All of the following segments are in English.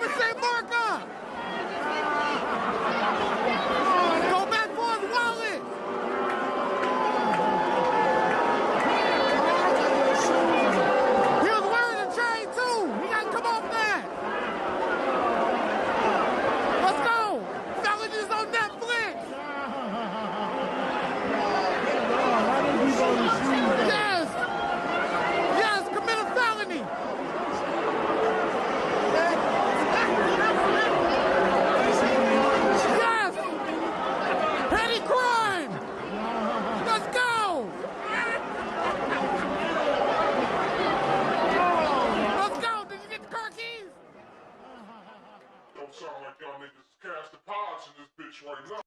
say mark up. Go back for his wallet. He was wearing a chain too. He got to come off that. Let's go. Felonies on Netflix. Yes. Yes, commit a felony. Yes. Petty crime. Let's go. Let's go. Did you get the car keys? Don't sound like y'all niggas casting pods in this bitch right now.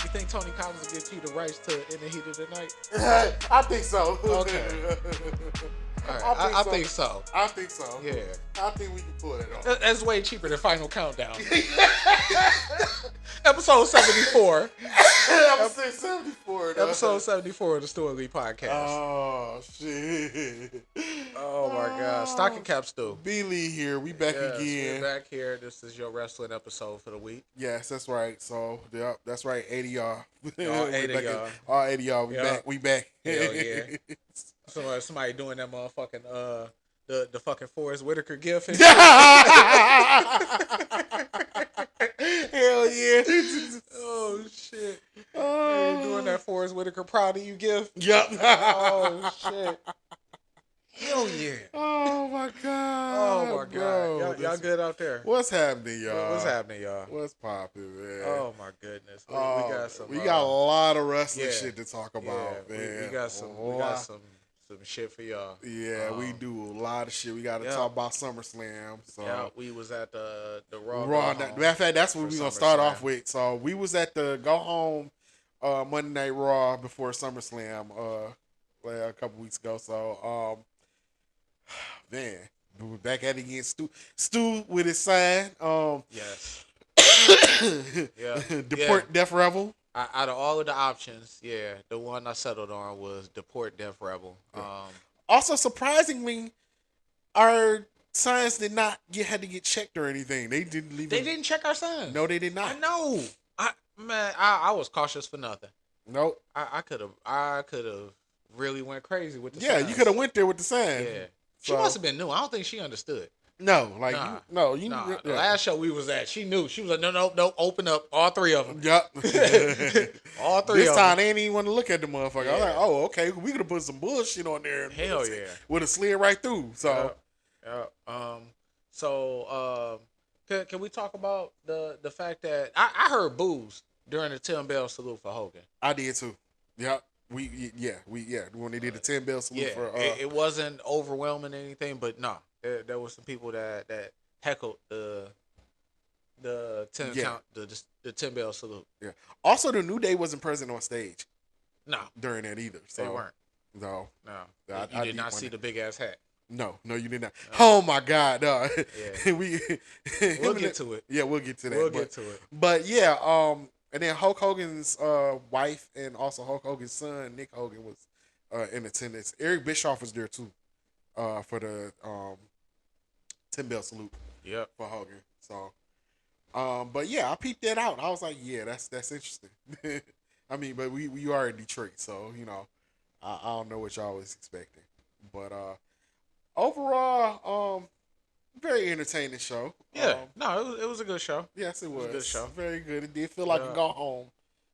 You think Tony Collins will give T the rights to In the Heat of the Night? I think so. Okay. All right. I think so. I think so. Yeah. I think we can pull it off. That's way cheaper than Final Countdown. Episode 74. Episode 74. Though. Episode 74 of the Stu Lee podcast. Oh, shit. Oh, my God. Stocking cap Stu. B. Lee here. We back again. We're back here. This is your wrestling episode for the week. Yes, that's right. So, yep, that's right. 80 y'all. All 80 y'all. All 80 y'all. We back. Hell yeah. Somebody doing that motherfucking, the fucking Forrest Whitaker gif. And Hell yeah. Oh, shit. Hey, doing that Forrest Whitaker proud of you gif. Yep. Oh, shit. Hell yeah. Oh, my God. Oh, my God. Bro, Y'all good out there? What's happening, y'all? What's happening, y'all? What's popping, man? Oh, my goodness. We got some. We got a lot of wrestling shit to talk about, man. We got some shit for y'all. Yeah, we do a lot of shit. We got to talk about SummerSlam. So yeah, we was at the Raw. Matter of fact, that's what we're gonna start off with. So we was at the go home Monday Night Raw before SummerSlam a couple weeks ago. So man, we were back at it again. Stu with his sign. Yes. Yeah. Deport Death Rebel. Out of all of the options, the one I settled on was Deport Death Rebel. Also, surprisingly, our signs did not had to get checked or anything. They didn't leave. They didn't check our signs. No, they did not. I know. I was cautious for nothing. Nope. I could have really went crazy with the signs. signs. You could have went there with the sign. Yeah. She must have been new. I don't think she understood. No, The last show we was at, she knew. She was like, no, open up all three of them. Yep. All three this of time them. they didn't even want to look at the motherfucker. I was like, oh, okay, we could have put some bullshit on there. Hell yeah. Would have slid right through. So, can we talk about the fact that I heard boos during the 10 bell salute for Hogan? I did too. Yep. We when they did the 10 bell salute for it wasn't overwhelming or anything, but no. There was some people that heckled the 10 count, the 10 bell salute. Yeah. Also, the New Day wasn't present on stage. No, during that either. So they weren't. No. You did not see the big ass hat. No, you did not. Oh my God, no. Yeah. We'll get to it. Yeah, we'll get to that. We'll get to it. But yeah, and then Hulk Hogan's wife and also Hulk Hogan's son, Nick Hogan, was in attendance. Eric Bischoff was there too, for the 10 bell salute. Yep. For Hogan. So, but yeah, I peeped that out. I was like, yeah, that's interesting. I mean, but we are in Detroit, so you know, I don't know what y'all was expecting, but overall, very entertaining show. Yeah, it was a good show. Yes, it was. A good show. Very good. It did feel like a go home.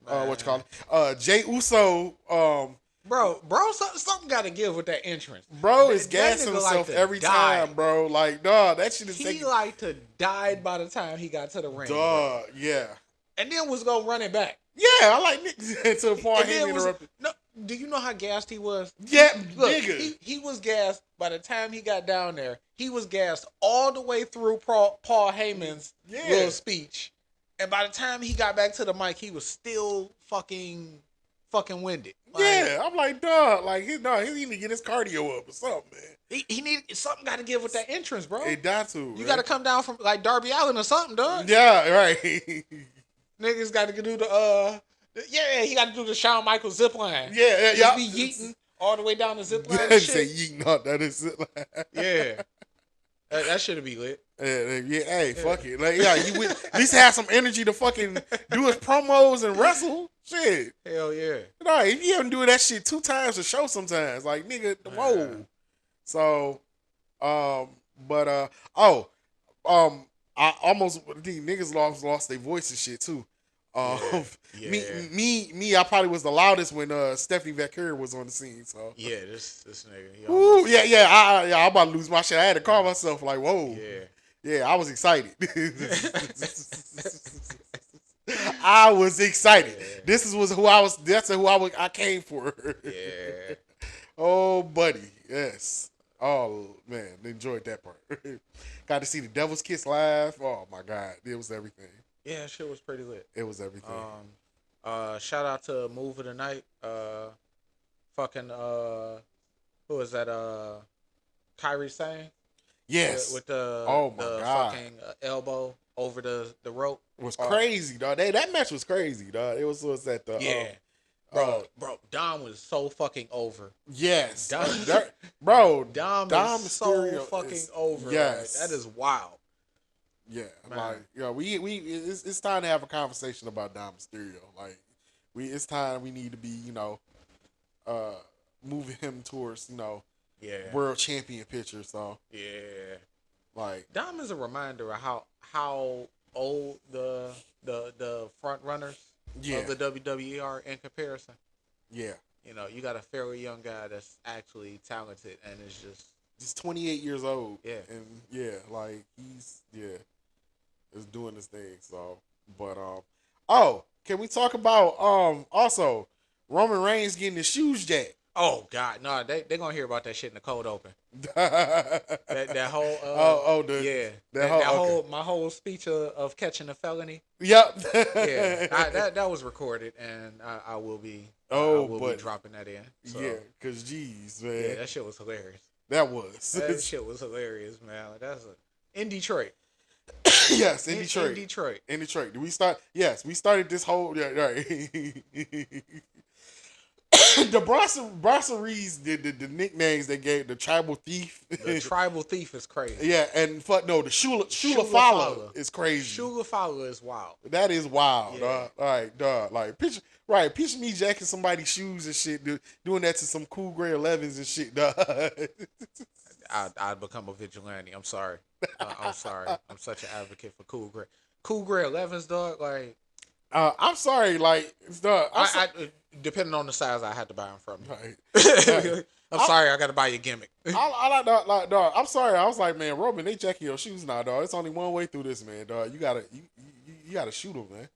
What you call it? Jay Uso. Bro, something got to give with that entrance. Bro is gassing himself every time, bro. Like, dog, that shit is. He like to died by the time he got to the ring. Dog, yeah. And then was gonna run it back. Yeah, I like Nick to the point he interrupted. No, do you know how gassed he was? Yeah, look, nigga. He was gassed by the time he got down there. He was gassed all the way through Paul Heyman's little speech, and by the time he got back to the mic, he was still fucking winded. Like, yeah, Yeah, I'm like, dog, like he need to get his cardio up or something, man. He need something. Got to give with that entrance, bro. It got to. You got to come down from like Darby Allin or something, dog. Yeah, right. Niggas got to do he got to do the Shawn Michaels zip line. Yeah. Just be yeeting all the way down the zip line. And shit. Say yeeting up, that is it. Yeah. That should be lit. Hey, fuck it. Like, yeah, you at least have some energy to fucking do his promos and wrestle. Shit. Hell yeah. No, if you haven't do that shit 2 times a show sometimes, like, nigga, whoa. So, I almost think niggas lost their voice and shit too. Me, I probably was the loudest when Stephanie Vaquer was on the scene. So yeah, this nigga. Ooh, I'm about to lose my shit. I had to call myself like, whoa, yeah, I was excited. I was excited. Yeah. This was who I was. That's who I came for. Yeah. Oh, buddy, yes. Oh man, enjoyed that part. Got to see the Devil's Kiss live. Oh my god, it was everything. Yeah, shit was pretty lit. It was everything. Shout out to Move of the Night. Who was that? Kyrie Sane. Yes. With the god, fucking elbow over the rope. It was crazy, dog. That match was crazy, dog. It was at the bro. Dom was so fucking over. Yes, Dom is so fucking over. Yes, that is wild. Yeah, man. Like it's time to have a conversation about Dom Mysterio. Like it's time we need to be moving him towards world champion picture. So like Dom is a reminder of how old the front runners of the WWE are in comparison. Yeah, you got a fairly young guy that's actually talented and is just 28 years old. Yeah, and like he's is doing this thing. So, but can we talk about also Roman Reigns getting his shoes jacked? Oh God, no, they gonna hear about that shit in the cold open. that whole my whole speech of catching a felony. Yep. that was recorded, and I will be be dropping that in. So. Yeah, cause geez, man, yeah, that shit was hilarious. That shit was hilarious, man. That's in Detroit. Yes, in Detroit. In Detroit. Did we start? Yes, we started this whole. Yeah, right. The Bronson Reeds did the nicknames they gave the Tribal Thief. The Tribal Thief is crazy. Yeah, and the Shula Fowler is crazy. Shula Fowler is wild. That is wild, dog. All right, dog. Like picture me jacking somebody's shoes and shit, doing that to some Cool Gray 11s and shit, dog. I'd become a vigilante. I'm sorry. I'm sorry. I'm such an advocate for Cool Gray. Cool Gray 11s, dog. Like, I'm sorry. Like, dog. Depending on the size, I had to buy them from you. Right. I'm sorry. I got to buy your gimmick. Dog. I'm sorry. I was like, man, Roman, they jacking your shoes now, dog. It's only one way through this, man, dog. You gotta shoot him, man.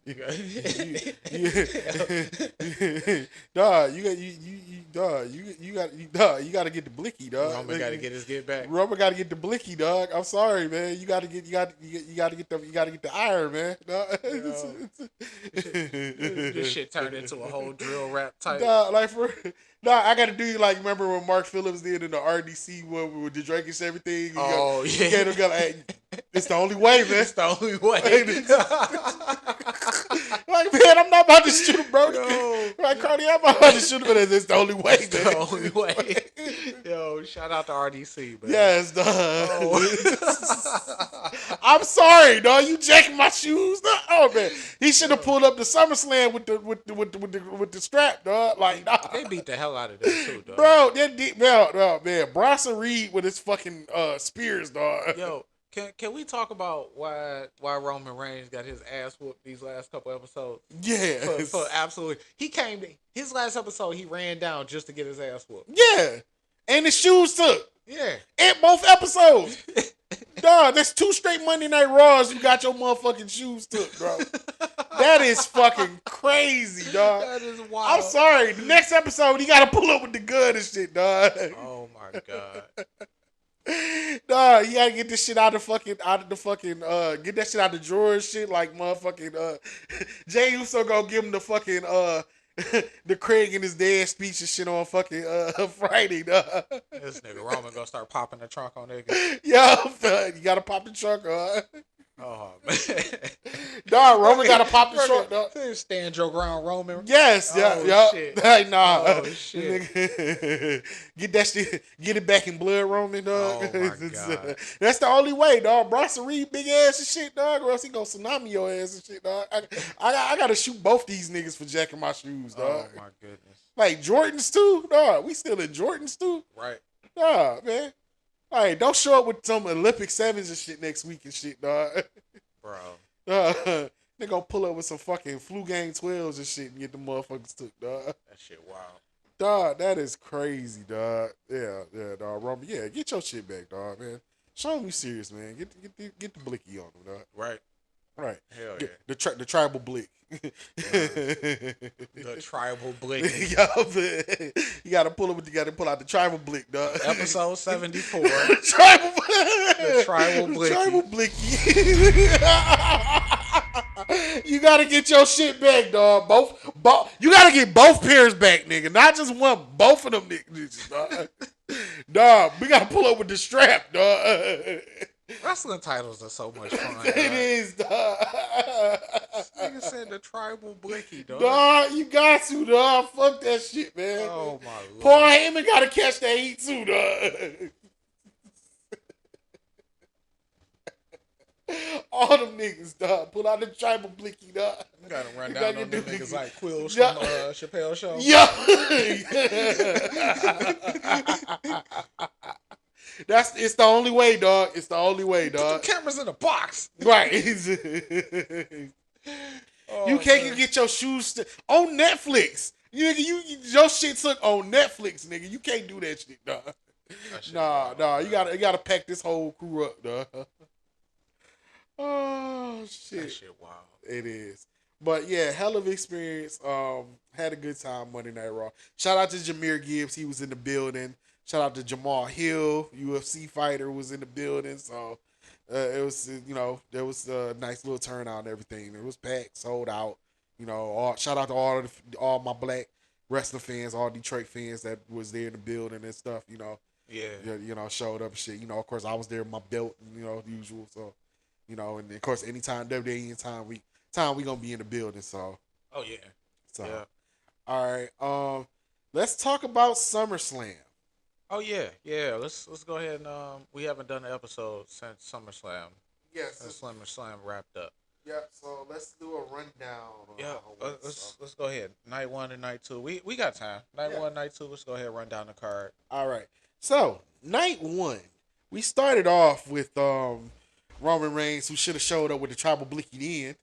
Dog, you gotta get the blicky, dog. Roman gotta get his get back. Roman gotta get the blicky, dog. I'm sorry, man. You gotta get the iron, man. This shit turned into a whole drill rap type. I gotta do like remember when Mark Phillips did in the RDC one with the Drake and everything. It's the only way, man. It's the only way. Like, man, I'm not about to shoot him, bro. Like, Cardi, I'm not about to shoot him, but it's the only way, man. The only way. Yo, shout out to RDC, man. Yes, dog. I'm sorry, dog. You jacking my shoes? Oh man, he should have pulled up the SummerSlam with the strap, dog. Like, nah. They beat the hell out of them too, dog. Bro, man. Bronson Reed with his fucking spears, dog. Yo. Can we talk about why Roman Reigns got his ass whooped these last couple episodes? Yeah. For absolutely. He came to his last episode, he ran down just to get his ass whooped. Yeah. And his shoes took. Yeah. In both episodes. Dog, that's 2 straight Monday Night Raws you got your motherfucking shoes took, bro. That is fucking crazy, dog. That is wild. I'm sorry. The next episode, he got to pull up with the gun and shit, dog. Oh, my God. Nah, you gotta get this shit out of the fucking get that shit out of the drawer and shit like motherfucking Jay Uso go give him the fucking the Craig and his dad speech and shit on fucking Friday, dog. This nigga Roman gonna start popping the trunk on niggas. Yo, you gotta pop the trunk, Oh man. Dog, Roman gotta pop the trunk, dog. Stand your ground, Roman. Yes, yeah. Shit. Hey, nah. Oh shit. Get that shit, get it back in blood, Roman, dog. Oh my god. That's the only way, dog. Bronson Reed, big ass and shit, dog. Or else he gonna tsunami your ass and shit, dog. I gotta shoot both these niggas for jacking my shoes, dog. Oh my goodness. Like Jordans too, dog. We still in Jordans too, Right. dog, man. Like, don't show up with some Olympic 7s and shit next week and shit, dog. Bro. They gonna pull up with some fucking flu game 12s and shit and get the motherfuckers took, dog. That shit wild. Dog, that is crazy, dog. Yeah, dog. Roman, yeah, get your shit back, dog, man. Show them you serious, man. Get the blicky on them, dog. Right. Right. Hell yeah. The tribal blick. The tribal blicky. You gotta pull out the tribal blick, dog. Episode 74. The tribal blicky. Tribal blicky. You gotta get your shit back, dog. Both. You gotta get both pairs back, nigga. Not just one. Both of them niggas, dog. Dog, we gotta pull up with the strap, dog. Wrestling titles are so much fun. It is, dog. Nigga said the tribal blicky, dog. Dog, you got to, dog. Fuck that shit, man. Oh my lord. Paul Heyman gotta catch that heat too, dog. All them niggas, dog. Pull out the tribal blicky, dog. You gotta run down on them niggas like Quill from Chappelle Show. Yeah. It's the only way, dog. It's the only way, dog. Put the cameras in the box. Right. Oh, you can't get your shoes on Netflix. Your shit took on Netflix, nigga. You can't do that shit, dog. Nah. You gotta pack this whole crew up, dog. Oh shit. That shit wild. It is. But yeah, hell of experience. Had a good time Monday Night Raw. Shout out to Jameer Gibbs. He was in the building. Shout out to Jamal Hill, UFC fighter, was in the building. So it was, there was a nice little turnout and everything. It was packed, sold out. Shout out to all my black wrestling fans, all Detroit fans that was there in the building and stuff. Yeah. Showed up and shit. Of course, I was there with my belt, the usual. So, and of course, anytime WWE time we gonna be in the building. So. Oh yeah. So. Yeah. All right. Let's talk about SummerSlam. Oh yeah. Let's go ahead and we haven't done an episode since SummerSlam. Yes. Since SummerSlam wrapped up. Yep. So let's do a rundown. Yeah. Let's go ahead. Night 1 and night 2. We got time. Night 1, night 2. Let's go ahead and run down the card. All right. So night 1, we started off with Roman Reigns, who should have showed up with the tribal blicky in.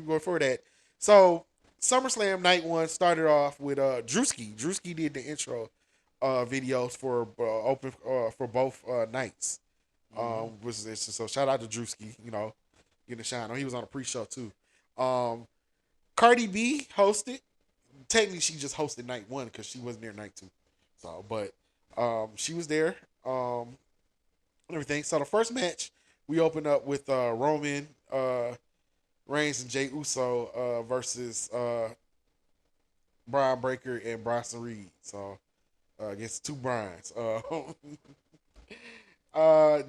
Before that, so SummerSlam night 1 started off with Drewski. Drewski did the intro videos for open for both nights. So shout out to Drewski, getting a shine on. He was on a pre-show too. Cardi B hosted. Technically, she just hosted night 1 because she wasn't there night 2. So, but she was there. Everything. So the first match, we opened up with Roman Reigns and Jey Uso versus Brian Breakker and Bronson Reed. So against two Bryans.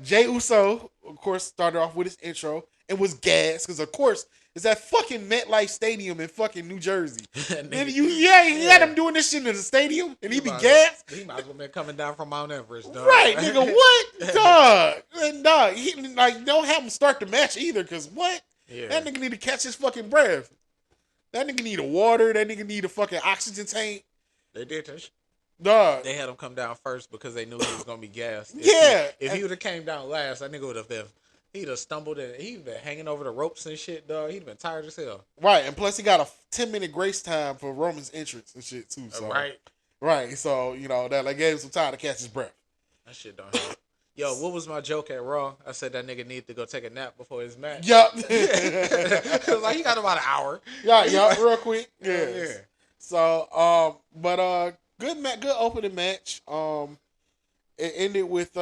Jey Uso, of course, started off with his intro and was gassed because, of course, it's that fucking MetLife Stadium in fucking New Jersey. And he had him doing this shit in the stadium, and he be gassed. He might as well been coming down from Mount Everest, dog. Right, nigga, what? Dog. He, don't have him start the match either, because what? Yeah. That nigga need to catch his fucking breath. That nigga need a water. That nigga need a fucking oxygen tank. They did that shit. Dog. They had him come down first because they knew he was going to be gassed. If he would have came down last, that nigga would have been... He'd have stumbled and he'd been hanging over the ropes and shit, dog. He'd been tired as hell. Right, and plus he got a 10-minute grace time for Roman's entrance and shit too. So. Right. So that gave him some time to catch his breath. That shit don't help. Yo, what was my joke at Raw? I said that nigga needed to go take a nap before his match. Yup. Like he got about an hour. Yeah, real quick. Yeah. So, good opening match. It ended with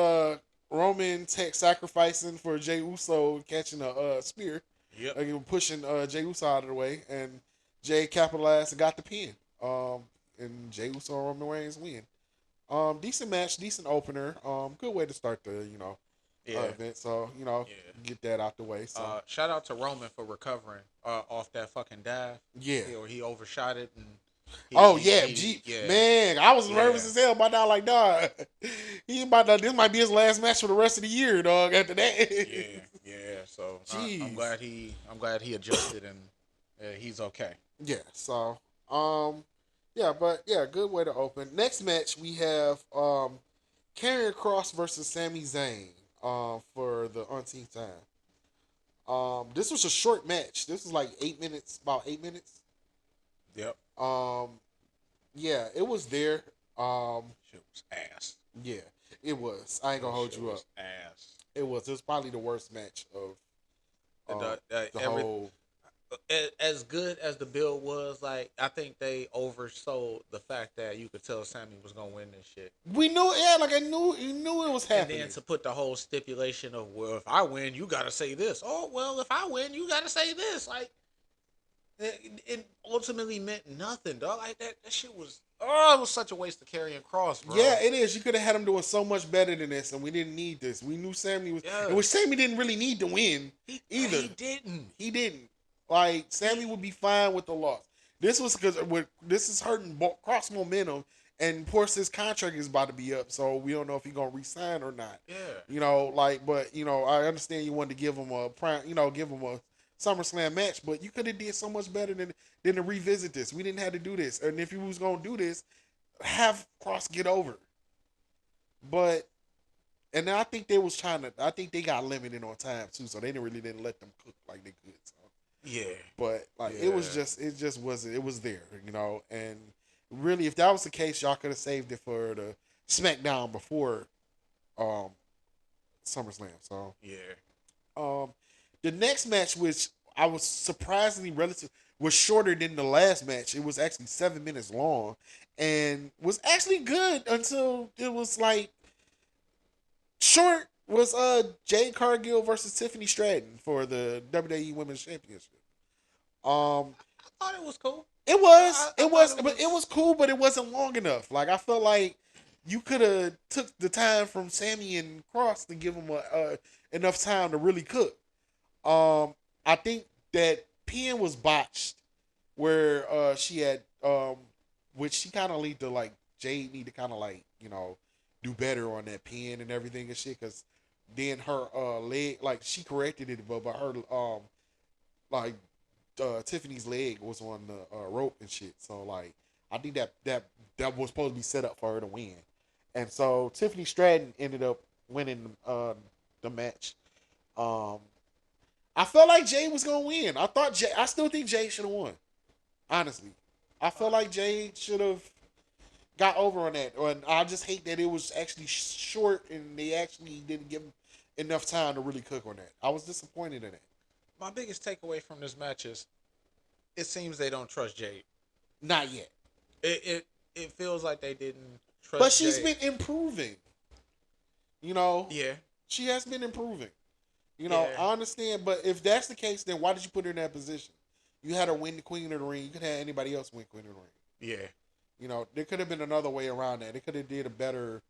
Roman sacrificing for Jey Uso catching a spear. Yep. Pushing Jey Uso out of the way, and Jey capitalized and got the pin. And Jey Uso and Roman Reigns win. Decent match, decent opener. Good way to start the event. So get that out the way. So shout out to Roman for recovering off that fucking dive. yeah. He overshot it and. Man, I was nervous as hell about that. Like, dog, this might be his last match for the rest of the year, dog. After that, yeah. So I'm glad he adjusted and he's okay. Yeah. So, good way to open. Next match we have Karrion Kross versus Sami Zayn for the umpteenth time. This was a short match. This was like 8 minutes, about 8 minutes. Yep. Yeah, it was there. Shit was ass. Yeah, it was. I ain't gonna hold you up. Ass. It was. It was probably the worst match of the whole. As good as the build was, like I think they oversold the fact that you could tell Sammy was gonna win this shit. We knew, yeah, like I knew it was happening. And then to put the whole stipulation of, well, if I win, you gotta say this. Oh, well, if I win, you gotta say this. Like it ultimately meant nothing, dog. Like that shit was. Oh, it was such a waste of Karrion Kross, bro. Yeah, it is. You could have had him doing so much better than this, and we didn't need this. We knew Sammy was, which Sammy didn't really need to win either. He didn't. Like Sammy would be fine with the loss. This was because this is hurting Kross momentum, and of course his contract is about to be up, so we don't know if he's gonna resign or not. Yeah. But I understand you wanted to give him a give him a SummerSlam match, but you could have did so much better than to revisit this. We didn't have to do this, and if you was gonna do this, have Kross get over. But and I think they was trying to. I think they got limited on time too, so they didn't let them cook like they could. So. Yeah, but it was there, and really, if that was the case, y'all could have saved it for the SmackDown before SummerSlam. So the next match, which I was surprisingly was shorter than the last match. It was actually 7 minutes long, and was actually good until it was like short. Was Jade Cargill versus Tiffany Stratton for the WWE Women's Championship. I thought it was cool. It was cool, but it wasn't long enough. Like I felt like you could have took the time from Sammy and Kross to give them enough time to really cook. I think that pin was botched, where she had which she kind of need to like Jade need to kind of like do better on that pin and everything and shit, because then her leg, like she corrected it, but her Tiffany's leg was on the rope and shit. So like I think that was supposed to be set up for her to win, and so Tiffany Stratton ended up winning the match. I felt like Jay was gonna win. I still think Jay should have won. Honestly, I felt like Jay should have got over on that. And I just hate that it was actually short and they actually didn't give him enough time to really cook on that. I was disappointed in it. My biggest takeaway from this match is it seems they don't trust Jade. Not yet. It feels like they didn't trust But she's Jade. been improving. Yeah. She has been improving. Yeah. I understand, but if that's the case, then why did you put her in that position? You had her win the Queen of the Ring. You could have anybody else win Queen of the Ring. Yeah. There could have been another way around that. They could have did a better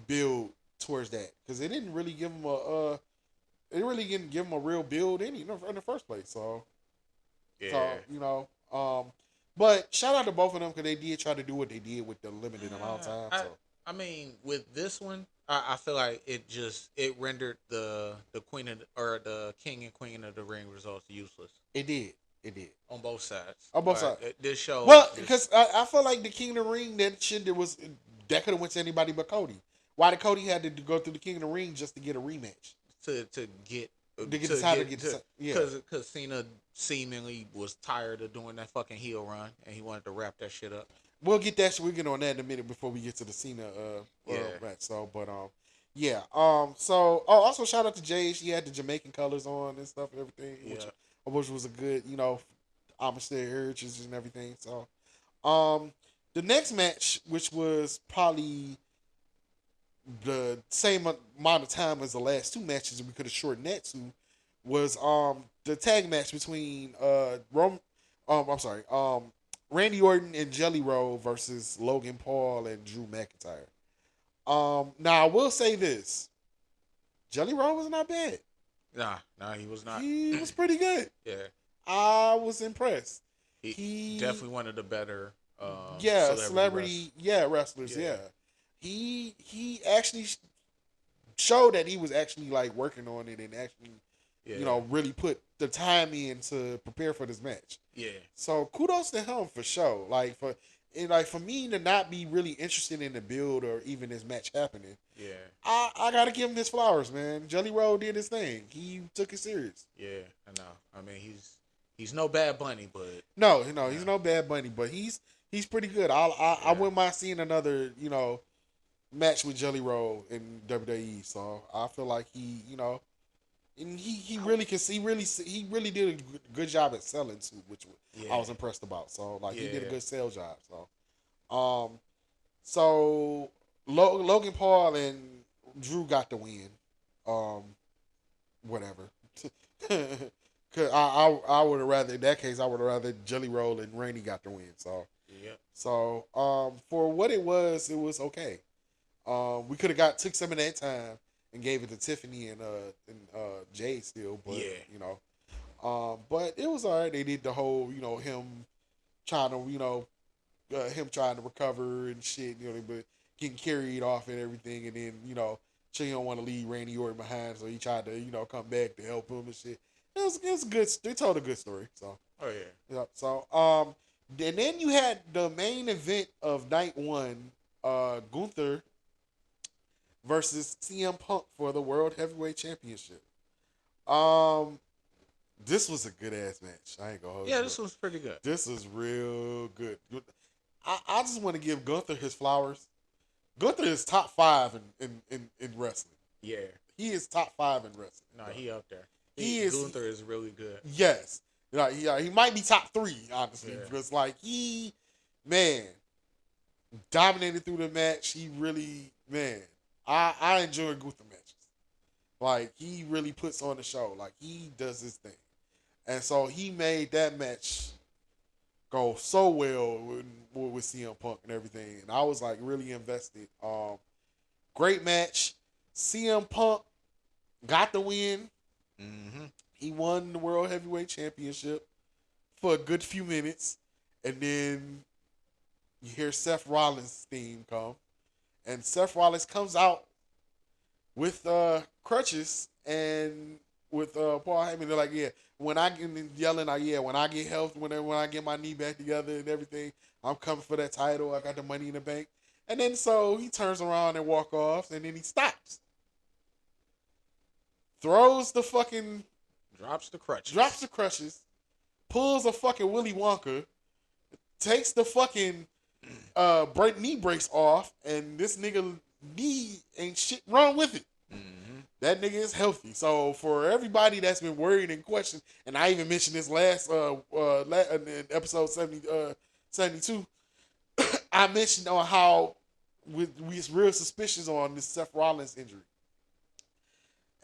build towards that, because they didn't really give them a real build in the first place. So, but shout out to both of them because they did try to do what they did with the limited amount of time. I mean, with this one, I feel like it rendered the Queen or the King and Queen of the Ring results useless. It did. On both sides. This show. Well, because I feel like the King of the Ring that could have went to anybody but Cody. Why did Cody had to go through the King of the Ring just to get a rematch? Because Cena seemingly was tired of doing that fucking heel run and he wanted to wrap that shit up. We'll get on that in a minute before we get to the Cena match. So, but also shout out to Jay. She had the Jamaican colors on and stuff and everything, which was a good homage to their heritage and everything. So, the next match, which was probably the same amount of time as the last two matches, and we could have shortened that to, was the tag match between Randy Orton and Jelly Roll versus Logan Paul and Drew McIntyre. Now I will say this: Jelly Roll was not bad. Nah, he was not. He was pretty good. Yeah, I was impressed. he definitely one of the better Celebrity wrestlers. Yeah. He actually showed that he was actually like working on it and actually really put the time in to prepare for this match. Yeah. So kudos to him for sure. For me to not be really interested in the build or even this match happening. Yeah. I gotta give him his flowers, man. Jelly Roll did his thing. He took it serious. Yeah, I know. I mean, he's no Bad Bunny, but No, he's no Bad Bunny, but he's pretty good. I wouldn't mind seeing another match with Jelly Roll in WWE. So I feel like and he really can see he really did a good job at selling too, which I was impressed about. So he did a good sales job. So Logan Paul and Drew got the win. Whatever. Cause I would have rather in that case I would have rather Jelly Roll and Randy got the win. So for what it was okay. We could have took some of that time and gave it to Tiffany and Jay still, but but it was alright. They did the whole him trying to him trying to recover and shit, but getting carried off and everything, and then she don't want to leave Randy Orton behind, so he tried to come back to help him and shit. It was good. They told a good story. So So and then you had the main event of night one, Gunther versus CM Punk for the World Heavyweight Championship. This was a good ass match. I ain't gonna hold you. Yeah, this was pretty good. This is real good. I just want to give Gunther his flowers. Gunther is top 5 in wrestling. Yeah. He is top 5 in wrestling. No, he up there. Gunther is really good. Yes. He might be top 3, honestly. Because he dominated through the match. He really, I enjoy Gunther matches. He really puts on the show. He does his thing. And so he made that match go so well with CM Punk and everything. And I was really invested. Great match. CM Punk got the win. Mm-hmm. He won the World Heavyweight Championship for a good few minutes. And then you hear Seth Rollins' theme come. And Seth Rollins comes out with crutches and with Paul Heyman. They're like, when I get yelling, when I get health, when I get my knee back together and everything, I'm coming for that title. I got the money in the bank. And then so he turns around and walk off, and then he stops. Drops the crutches, pulls a fucking Willy Wonka, takes the fucking knee brace off, and this nigga knee ain't shit wrong with it. Mm-hmm. That nigga is healthy. So for everybody that's been worried and questioned, and I even mentioned this last in episode 72, I mentioned on how we real suspicious on this Seth Rollins injury.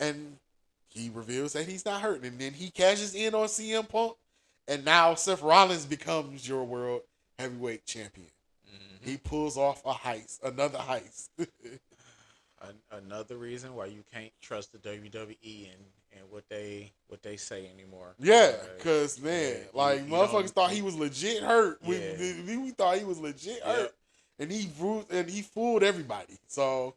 And he reveals that he's not hurt. And then he cashes in on CM Punk, and now Seth Rollins becomes your world heavyweight champion. Mm-hmm. He pulls off another heist. Another reason why you can't trust the WWE and what they say anymore. Yeah, because motherfuckers thought he was legit hurt. We thought he was legit hurt, and he fooled everybody. So,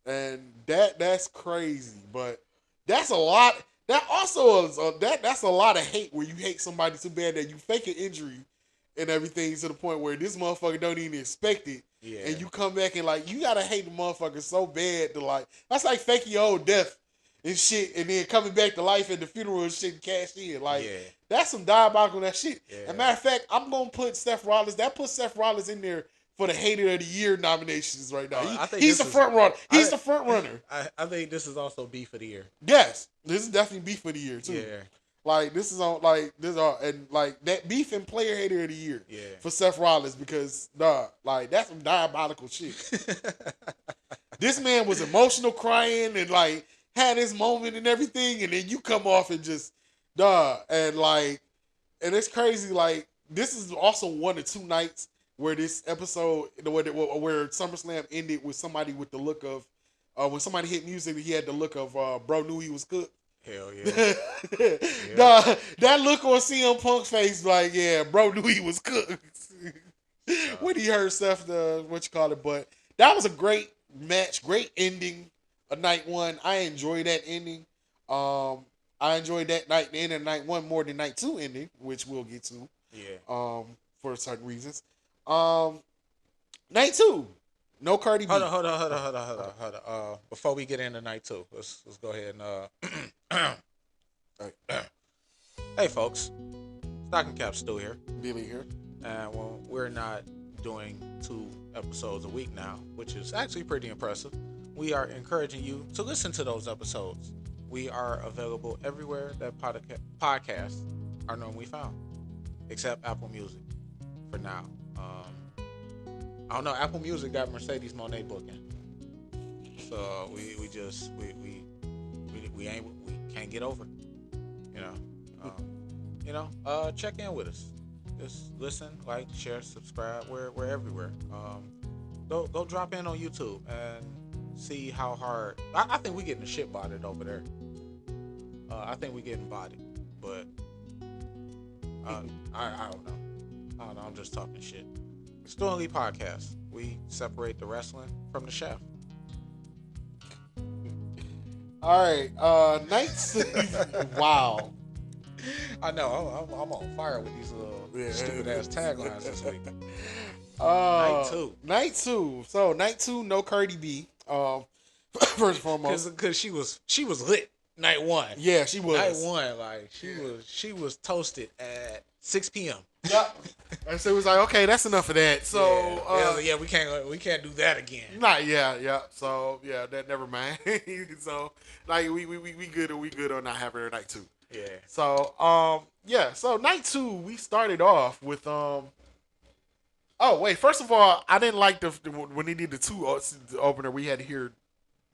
and that's crazy. But that's a lot. That also is that's a lot of hate where you hate somebody so bad that you fake an injury and everything to the point where this motherfucker don't even expect it. Yeah. And you come back and you gotta hate the motherfucker so bad to that's like faking your own death and shit and then coming back to life at the funeral and shit and cash in. That's some diabolical that shit. Yeah. As a matter of fact, I'm gonna put Seth Rollins. That puts Seth Rollins in there for the Hater of the Year nominations right now. He's the front runner. He's the front runner. I think this is also Beef of the Year. Yes. This is definitely Beef of the Year too. Yeah. This is on that Beef and Player Hater of the Year for Seth Rollins because that's some diabolical shit. This man was emotional, crying, and like had his moment and everything, and then you come off and just and like, and it's crazy. Like this is also one or two nights where this episode, where SummerSlam ended with somebody with the look of, when somebody hit music, he had the look of, bro knew he was cooked. Hell yeah. Yeah. That look on CM Punk's face, like, yeah, bro knew he was cooked. When he heard stuff, what you call it, but that was a great match, great ending of night one. I enjoyed that ending. I enjoyed that night, the end of night one more than night two ending, which we'll get to. Yeah. For certain reasons. Night two, no Cardi B. Hold on. Before we get into night two, let's go ahead and Hey folks, Stocking Cap Stu here. Billy here. And we're not doing 2 episodes a week now, which is actually pretty impressive. We are encouraging you to listen to those episodes. We are available everywhere that podcasts are normally found, except Apple Music for now. I don't know. Apple Music got Mercedes Monet booking, so we can't get over. Check in with us. Just listen, like, share, subscribe. We're everywhere. Go drop in on YouTube and see how hard. I think we getting the shit bodied over there. I think we getting bodied, but I don't know. I'm just talking shit. Stu Lee podcast. We separate the wrestling from the chef. All right, nights. Wow. I know. I'm on fire with these little stupid ass taglines this week. Night two. So night two, no Cardi B. First and foremost, because she was lit. Night one. Yeah, she was. Night one, like she was toasted at 6 p.m. Yep. And so it was like, okay, that's enough of that. So we can't do that again. Yeah. So yeah, that never mind. So like we good on not having her night two. Yeah. So so night two we started off with Oh wait, first of all, I didn't like when they did the opener. We had to hear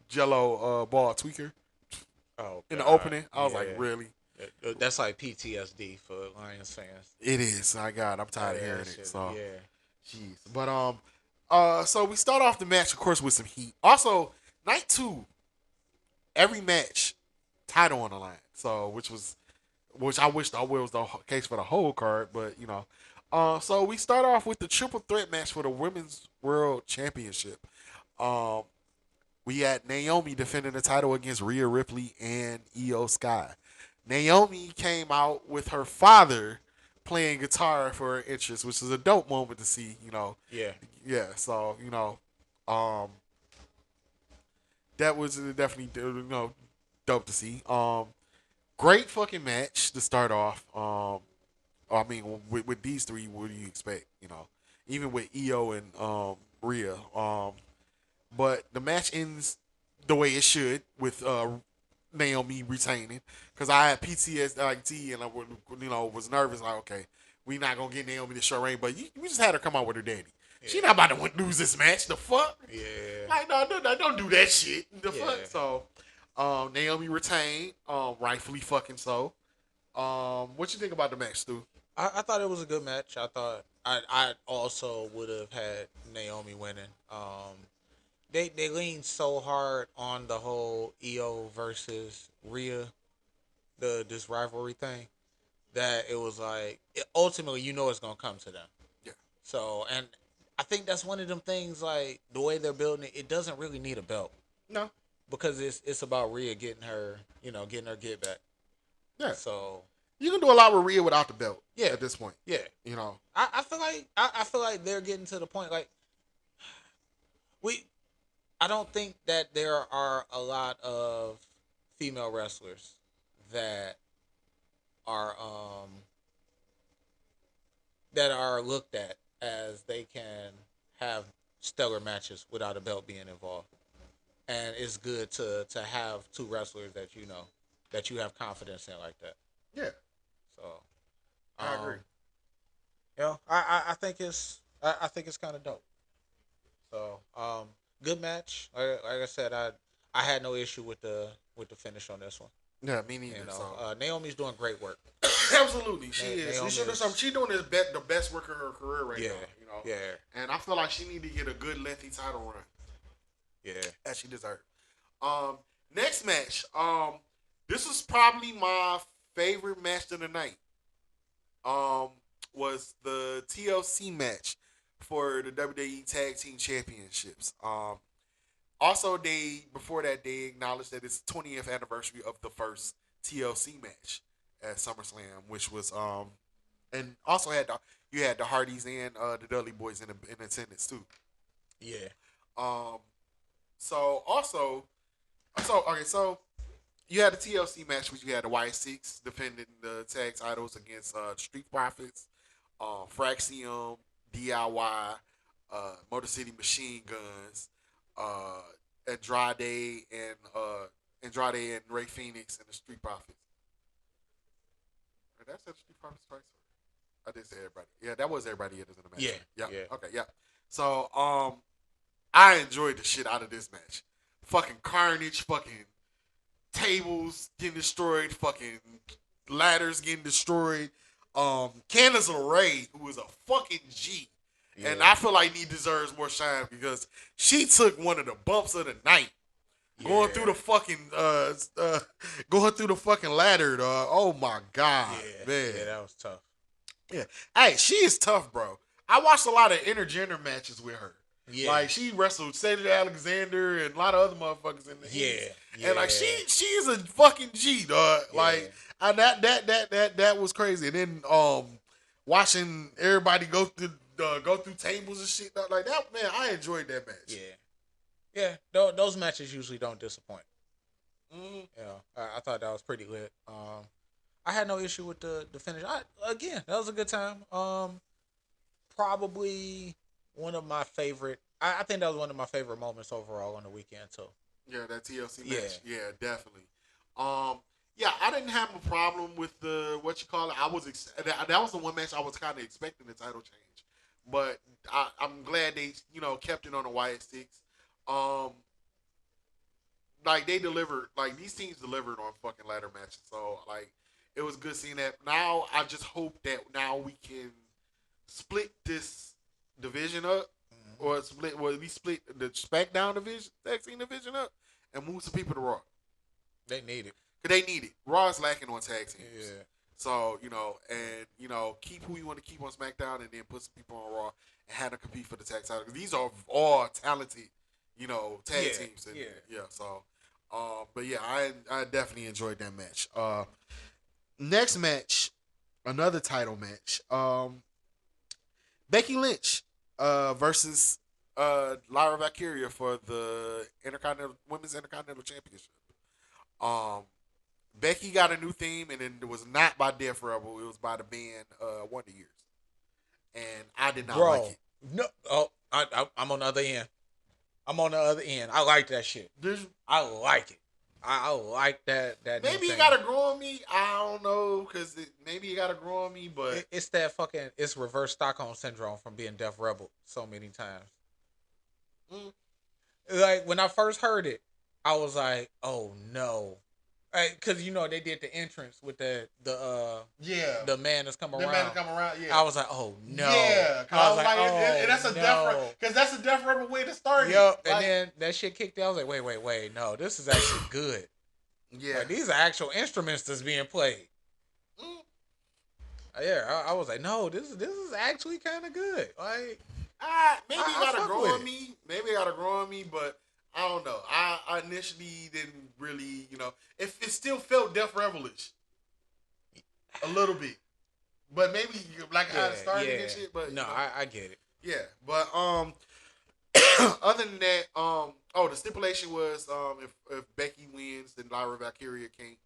Jello ball tweaker. Oh, in the opening. I was like, really? That's like PTSD for Lions fans. It is. I'm tired of hearing it. So yeah. Jeez. But so we start off the match, of course, with some heat. Also, night two, every match, title on the line. So which I wish that was the case for the whole card, but so we start off with the triple threat match for the Women's World Championship. We had Naomi defending the title against Rhea Ripley and Io Sky. Naomi came out with her father playing guitar for her interest, which is a dope moment to see, Yeah, so, that was definitely, dope to see. Great fucking match to start off. I mean, with these three, what do you expect, Even with Io and Rhea. But the match ends the way it should with Naomi retaining, because I had PTSD and I was nervous. Like, okay, we not gonna get Naomi the short reign, but we just had her come out with her daddy. Yeah. She not about to lose this match. The fuck? Yeah. Like, no, don't do that shit. The fuck? So, Naomi retained, rightfully fucking so. What you think about the match, Stu? I thought it was a good match. I thought I also would have had Naomi winning. They leaned so hard on the whole Io versus Rhea, this rivalry thing, that it was like ultimately it's gonna come to them. Yeah. So, and I think that's one of them things, like the way they're building it. It doesn't really need a belt. No. Because it's about Rhea getting her get back. Yeah. So you can do a lot with Rhea without the belt. Yeah. At this point. Yeah. I feel like they're getting to the point, like I don't think that there are a lot of female wrestlers that are looked at as they can have stellar matches without a belt being involved. And it's good to have two wrestlers that that you have confidence in like that. Yeah. So I agree. I think it's kind of dope. So Good match. Like I said, I had no issue with the finish on this one. Yeah, me You neither. know, So Naomi's doing great work. absolutely, she is. She Naomi should have something. is, She doing the best work of her career right yeah, now. You know, yeah, and I feel like she need to get a good lengthy title run yeah. as she deserves. Um, next match. This was probably my favorite match of the night. Um, was the TLC match for the WWE Tag Team Championships. Also, they before that they acknowledged that it's 20th anniversary of the first TLC match at SummerSlam, which was and also had you had the Hardys and the Dudley Boys in attendance too. Yeah. Um, so also so you had the TLC match, which you had the Y6 defending the tag titles against Street Profits, Fraxium, DIY, Motor City Machine Guns, uh, Andrade and Ray Phoenix and the Street Profits. Did I say the Street Profits twice? I did say everybody. Yeah, that was everybody that was in the match. Yeah. Yeah. Yeah. Okay. Yeah. So I enjoyed the shit out of this match. Fucking carnage. Fucking tables getting destroyed, fucking ladders getting destroyed. Candice LeRae, who is a fucking G, and I feel like he deserves more shine because she took one of the bumps of the night. Going through the fucking going through the fucking ladder, dog. Oh my god, man. Yeah, that was tough. Yeah. Hey, she is tough, bro. I watched a lot of intergender matches with her. Yeah. Like she wrestled Cedric Alexander and a lot of other motherfuckers in the East. And like she is a fucking G, dog. Yeah. Like and that was crazy. And then watching everybody go through tables and shit like that, man, I enjoyed that match. Yeah. Yeah, those matches usually don't disappoint. Mm-hmm. You know, I thought that was pretty lit. I had no issue with the finish. Again, that was a good time. Probably one of my favorite. I think that was one of my favorite moments overall on the weekend too. Yeah, that TLC match. Yeah, definitely. Yeah, I didn't have a problem with the what you call it. That was the one match I was kind of expecting the title change, but I'm glad they kept it on the YS6. Like they delivered, like these teams delivered on fucking ladder matches. So like it was good seeing that. Now I just hope that now we can split this division up, or at least split the SmackDown division, tag team division up, and move some people to Raw. They need it. Cause they need it. Raw is lacking on tag teams. Yeah. So keep who you want to keep on SmackDown, and then put some people on Raw and have them compete for the tag title. Cause these are all talented, tag teams. And, yeah. So, but yeah, I definitely enjoyed that match. Next match, another title match. Becky Lynch versus Lyra Valkyria for the Women's Intercontinental Championship. Becky got a new theme, and it was not by Death Rebel. It was by the band Wonder Years, and I did not like it. No, I'm on the other end. I like that shit. I like it. I like that. Maybe it gotta grow on me. I don't know, cause maybe it gotta grow on me. But it's that fucking reverse Stockholm syndrome from being Death Rebel so many times. Like when I first heard it, I was like, "Oh no," because they did the entrance with the man that's come around. The man that come around. Yeah. I was like, "Oh no." Yeah. Cause I was like, "Oh that's a no." because that's a Death Rebel way to start it. Yep. And then that shit kicked in. I was like, wait, no, this is actually good. Yeah. Like, these are actual instruments that's being played. Yeah, I was like, no, this is actually kind of good. Like, maybe it gotta grow on me. Maybe it gotta grow on me, but I don't know. I initially didn't really, if it still felt Death Rebelish a little bit, but maybe like how it started and shit. But no, I get it. Yeah, but other than that, the stipulation was if Becky wins, then Lyra Valkyria can't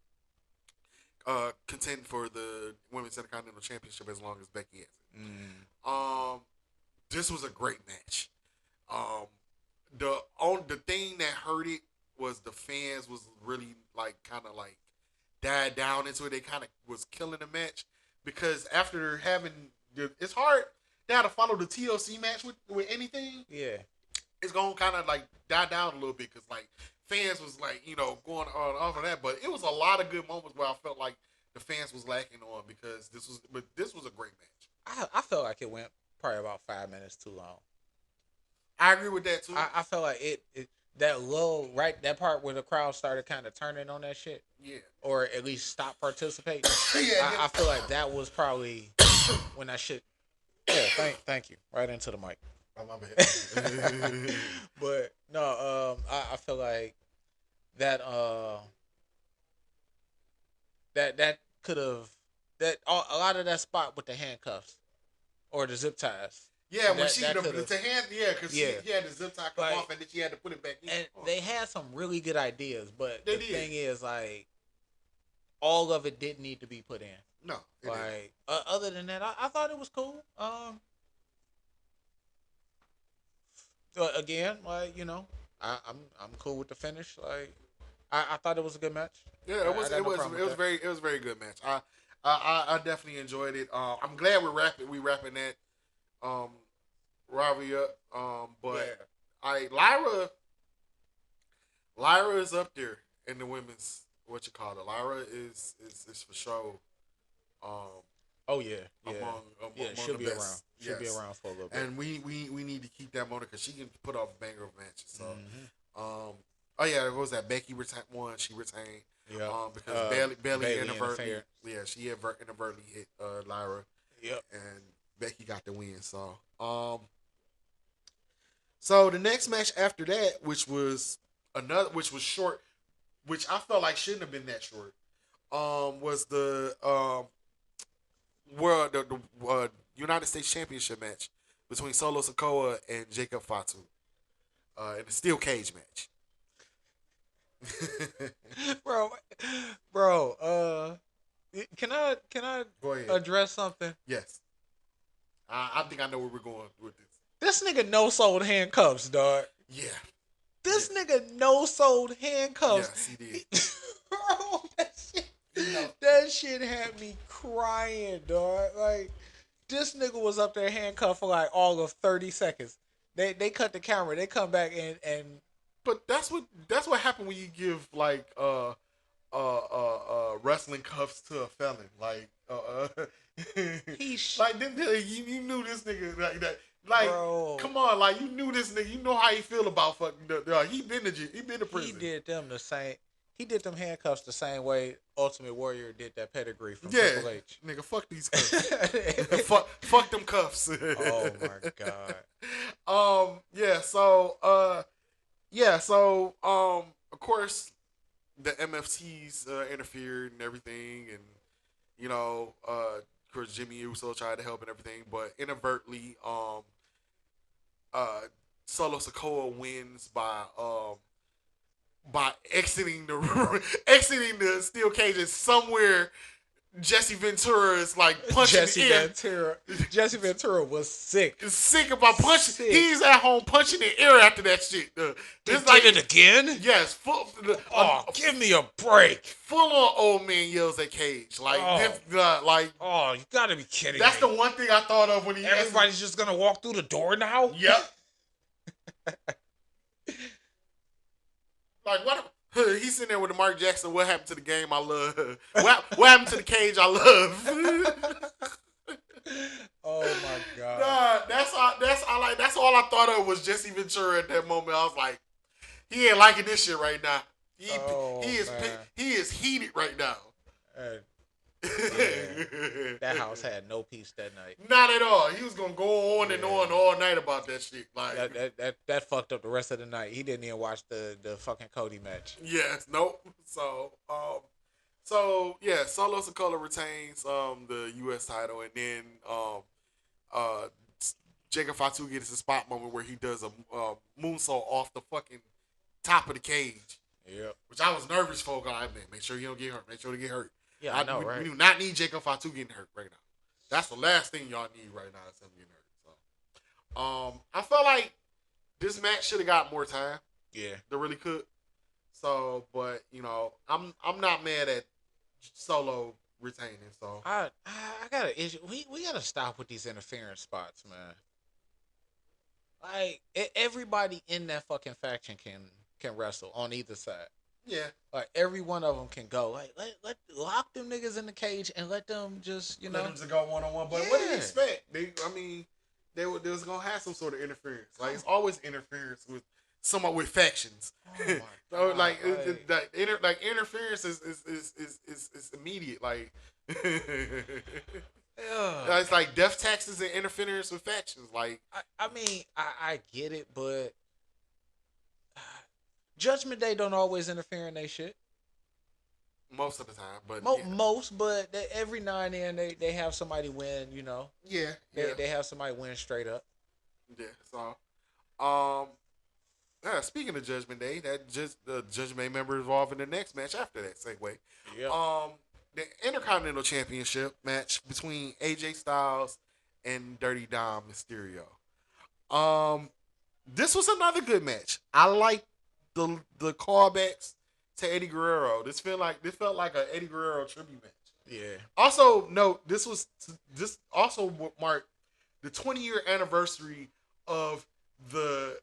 contend for the Women's Intercontinental Championship as long as Becky has it. This was a great match. The thing that hurt it was the fans was really kind of died down into it. They kind of was killing the match because after having it's hard now to follow the TLC match with anything. Yeah. it's gonna kind of like die down a little bit because like fans was like going on off of that, but it was a lot of good moments where I felt like the fans was lacking on because this was a great match. I felt like it went probably about 5 minutes too long. I agree with that too. I felt like it that low right that part where the crowd started kind of turning on that shit. Yeah. Or at least stop participating. Yeah. I feel like that was probably when I should. Yeah, thank you. Right into the mic. Oh, my bad. But no, I feel like that that could have a lot of that spot with the handcuffs or the zip ties. Yeah, when that, she that the could've- hand, because she had the zip tie come Like, off and then she had to put it back in. and they had some really good ideas, but They the did. thing is, like, all of it didn't need to be put in. No, Like, other than that, I thought it was cool. Again, like, I'm cool with the finish. Like, I thought it was a good match. Yeah, it was very good match. I definitely enjoyed it. I'm glad we wrapping that rivalry up. But Lyra is up there in the women's Lyra is for sure. Oh yeah, among she'll the be best. around. She'll be around for a little bit. And we need to keep that motor because she can put off a banger of matches. So, oh yeah, what was that? Becky won. She retained. Yeah. Because Bailey inadvertently, interfered. she inadvertently hit Lyra. Yep. And Becky got the win. So the next match after that, which was short, which I felt like shouldn't have been that short, was the United States Championship match between Solo Sikoa and Jacob Fatu in a steel cage match. bro, can I Go ahead. address something? Yes. I think I know where we're going with this. This nigga no-sold handcuffs, dog. Yeah. This nigga no-sold handcuffs. Yes, he did. Bro, that shit had me crying, dog. Like, this nigga was up there handcuffed for like all of 30 seconds. They cut the camera. They come back and But that's what happened when you give like wrestling cuffs to a felon. Like you knew this nigga like that. Like, bro, come on, like you knew this nigga. You know how he feel about fucking. He been to prison. He did them the same. He did them handcuffs the same way Ultimate Warrior did that pedigree from Triple H. Nigga, fuck these cuffs. fuck them cuffs. Oh my god. Of course, the MFTs interfered and everything, and of course Jimmy Uso tried to help and everything, but inadvertently, Solo Sikoa wins by exiting the steel cages somewhere. Jesse Ventura is like punching the air. Jesse Ventura was sick. Sick about punching. Sick. He's at home punching the air after that shit. Did it again? Yes. Give me a break. Full on old man yells at Cage. Like, you gotta be kidding me. That's the one thing I thought of when he. Everybody's just gonna walk through the door now. Yep. Like what? He's sitting there with the Mark Jackson. What happened to the game I love? What happened to the cage I love? Oh my god! Nah, that's all I thought of was Jesse Ventura at that moment. I was like, he ain't liking this shit right now. He is heated right now. Yeah. That house had no peace that night. Not at all. He was gonna go on and on all night about that shit. Like that fucked up the rest of the night. He didn't even watch the fucking Cody match. Yes, nope. So yeah, Solo Sikoa retains the U.S. title, and then Jacob Fatu gets a spot moment where he does a moonsault off the fucking top of the cage. Yeah, which I was nervous for. God, make sure you don't get hurt. Make sure to get hurt. Yeah, I know, right? We do not need Jacob Fatu getting hurt right now. That's the last thing y'all need right now is him getting hurt. So, I felt like this match should have got more time. Yeah, they really could. So, but I'm not mad at Solo retaining. So I got an issue. We gotta stop with these interference spots, man. Like everybody in that fucking faction can wrestle on either side. Yeah. Like every one of them can go. Like let lock them niggas in the cage and let them just Let them just go 1-on-1. But what did you expect? They was gonna have some sort of interference. Like it's always interference with someone with factions. Oh my So God, like interference is immediate. Like yeah. it's like death taxes and interference with factions. Like I mean I get it, but Judgment Day don't always interfere in they shit. most of the time, but Most, but every now and then they have somebody win. You know, yeah, yeah, they have somebody win straight up. yeah. So, yeah. Speaking of Judgment Day, that just the Judgment Day member involved in the next match after that segue. Yeah. The Intercontinental Championship match between AJ Styles and Dirty Dom Mysterio. Um, this was another good match. I like the callbacks to Eddie Guerrero. This felt like an Eddie Guerrero tribute match. Yeah. Also, note this also marked the 20-year anniversary of the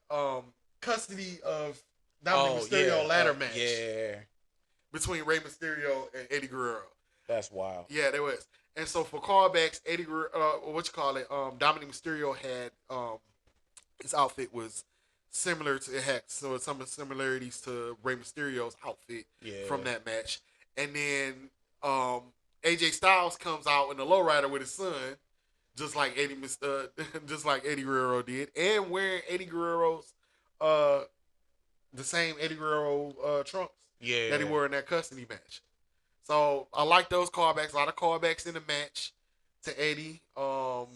custody of Dominic Mysterio ladder match. Yeah. Between Rey Mysterio and Eddie Guerrero. That's wild. Yeah, there was. And so for callbacks, Eddie Guerrero, Dominic Mysterio had his outfit was similar to it had some similarities to Rey Mysterio's outfit from that match. And then AJ Styles comes out in the lowrider with his son, just like Eddie Guerrero did, and wearing Eddie Guerrero's the same Eddie Guerrero trunks that he wore in that custody match. So I like those callbacks. A lot of callbacks in the match to Eddie. I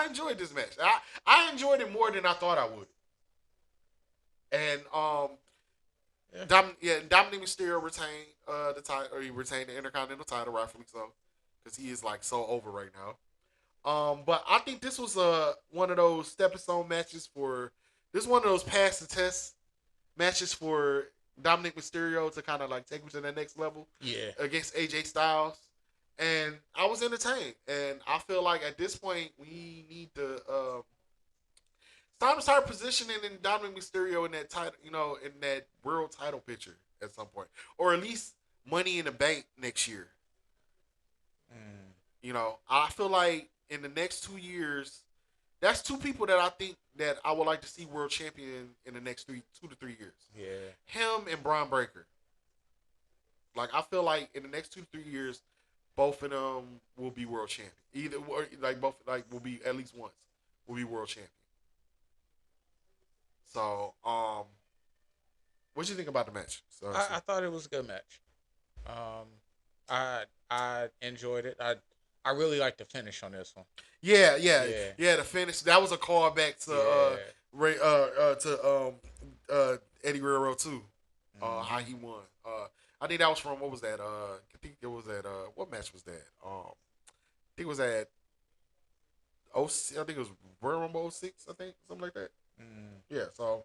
enjoyed this match. I enjoyed it more than I thought I would. And Dominic Mysterio retained the title, or he retained the Intercontinental title, rightfully so, because he is like so over right now. But I think this was one of those stepping stone matches one of those pass the test matches for Dominic Mysterio to kind of like take him to the next level. Yeah. Against AJ Styles. And I was entertained. And I feel like at this point we need to it's time to start positioning in Dominic Mysterio in that title, in that world title picture at some point. Or at least Money in the Bank next year. I feel like in the next 2 years, that's two people that I think that I would like to see world champion in the next 2 to 3 years. Yeah. Him and Braun Breaker. Like I feel like in the next 2 to 3 years, both of them will be world champion. Either will be at least once will be world champion. So, what do you think about the match? I thought it was a good match. I enjoyed it. I really liked the finish on this one. Yeah. The finish, that was a callback to Eddie Guerrero too. How he won. I think that was from, what was that? I think it was at what match was that? I think it was at I think it was Royal Rumble 06, I think, something like that. Yeah, so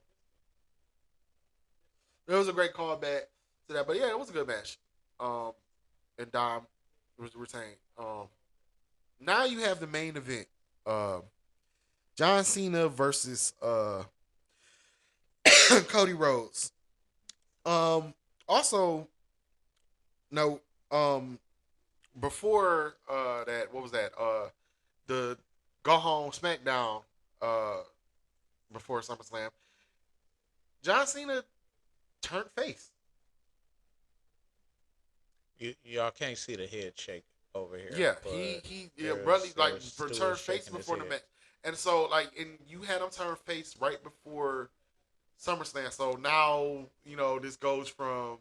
it was a great callback to that. But yeah, it was a good match. And Dom was retained. Now you have the main event. John Cena versus Cody Rhodes. Also, no. Before that, what was that? The Go Home SmackDown. Before SummerSlam, John Cena turned face. Y'all can't see the head shake over here. Yeah, he brother, like turned face before the match, and so and you had him turn face right before SummerSlam. So now this goes from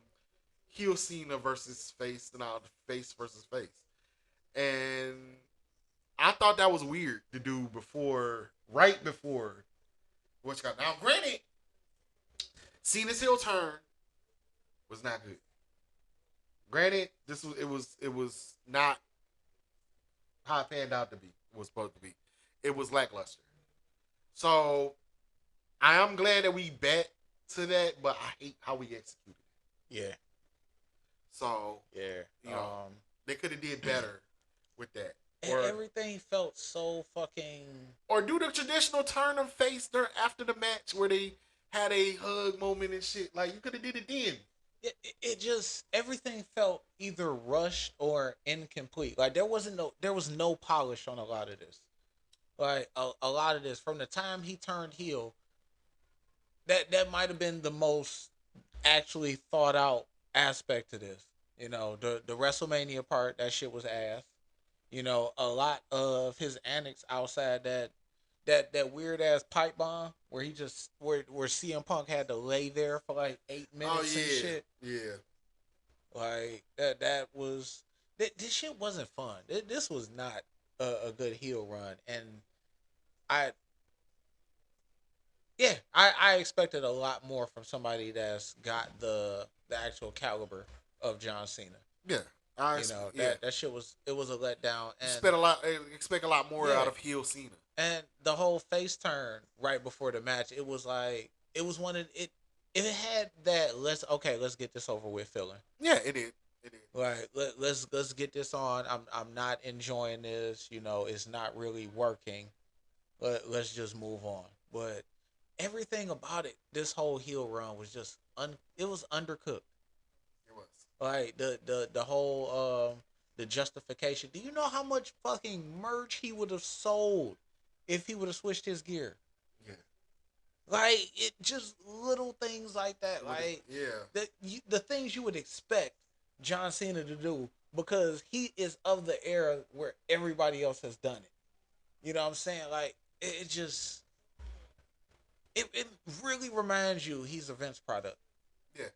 heel Cena versus face to now face versus face, and I thought that was weird to do right before. Now, granted, Cena's heel turn was not good. Granted, it was not how it panned out to be. It was supposed to be. It was lackluster. So I am glad that we bet to that, but I hate how we executed it. Yeah. So yeah, they could have did better with that. Everything felt so fucking. Or do the traditional turn of face there after the match where they had a hug moment and shit. Like you could have did it then. It just everything felt either rushed or incomplete. Like there was no polish on a lot of this. Like a lot of this from the time he turned heel, that might have been the most actually thought out aspect to this. You know, the WrestleMania part, that shit was ass. You know, a lot of his antics outside that weird ass pipe bomb where he just where CM Punk had to lay there for like 8 minutes and shit. Yeah. Like that was this shit wasn't fun. This was not a good heel run, and I I expected a lot more from somebody that's got the actual caliber of John Cena. Yeah. You know that shit was it was a letdown, and Expect a lot more out of heel Cena. And the whole face turn right before the match, it was like it was one of it. If it had that, let's get this over with feeling. Yeah, it did. It did. Like let's get this on. I'm not enjoying this. You know, it's not really working. Let's just move on. But everything about it, this whole heel run was just it was undercooked. It was. Like the whole the justification. Do you know how much fucking merch he would have sold if he would have switched his gear? Yeah. Like it just little things like that. Like the things you would expect John Cena to do because he is of the era where everybody else has done it. You know what I'm saying? Like it just it really reminds you he's a Vince product. Yeah.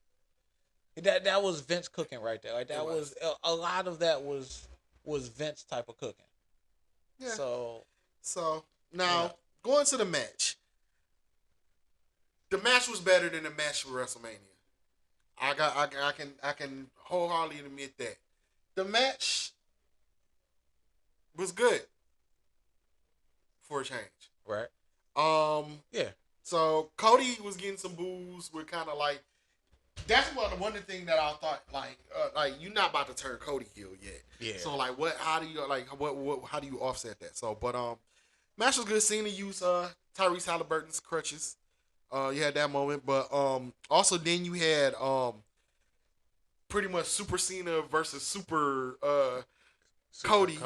That was Vince cooking right there. Like that was a lot of that was Vince type of cooking. Yeah. So now going to the match. The match was better than the match for WrestleMania. I can wholeheartedly admit that. The match was good for a change. Right. Yeah. So Cody was getting some boos. We're kind of like that's one of the things that I thought like you're not about to turn Cody heel yet. Yeah. So like what? How do you like what? How do you offset that? So but match was good. Cena used Tyrese Halliburton's crutches. You had that moment, but also then you had pretty much Super Cena versus Super Cody.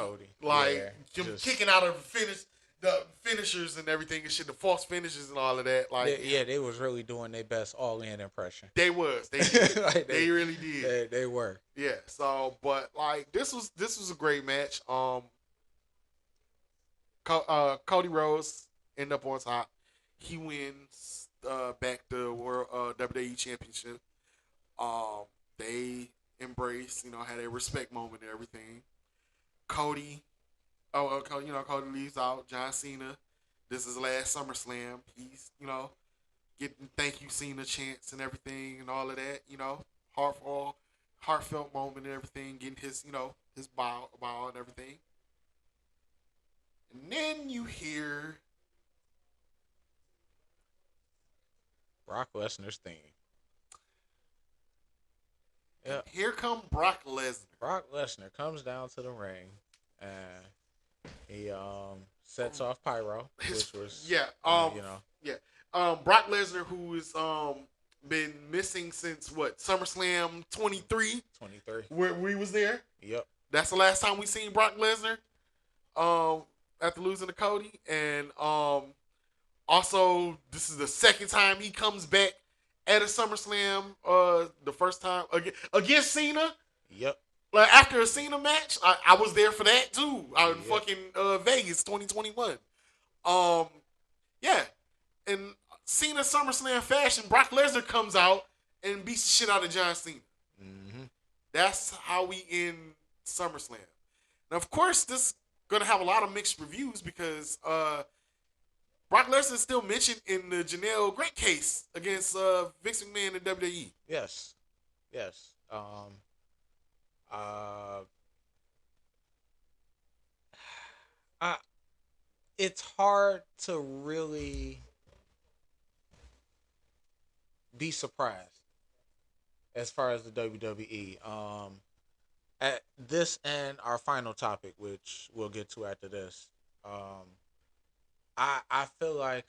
Like kicking out of the finishers and everything and shit, the false finishes and all of that. Like they was really doing their best all in impression. They did. Like they really did. They were. Yeah. So, but like this was a great match. Cody Rhodes ended up on top. He wins back the World WWE Championship. They embraced, had a respect moment and everything. Cody Cody leaves out. John Cena. This is last SummerSlam. He's, getting thank you Cena chants and everything and all of that. Heartfelt moment and everything. Getting his, his bow and everything. And then you hear Brock Lesnar's theme. Yeah. Here come Brock Lesnar. Brock Lesnar comes down to the ring and he sets off pyro, which was Brock Lesnar, who is been missing since what SummerSlam 23. Where we was there. Yep. That's the last time we seen Brock Lesnar. After losing to Cody, and also this is the second time he comes back at a SummerSlam. The first time against Cena. Yep. Like after a Cena match, I was there for that too. Out in fucking Vegas 2021. Yeah. In Cena SummerSlam fashion, Brock Lesnar comes out and beats the shit out of John Cena. Mm-hmm. That's how we end SummerSlam. Now, of course, this gonna have a lot of mixed reviews because Brock Lesnar is still mentioned in the Janelle Great case against Vince McMahon and WWE. Yes. It's hard to really be surprised as far as the WWE. At this and our final topic, which we'll get to after this, I feel like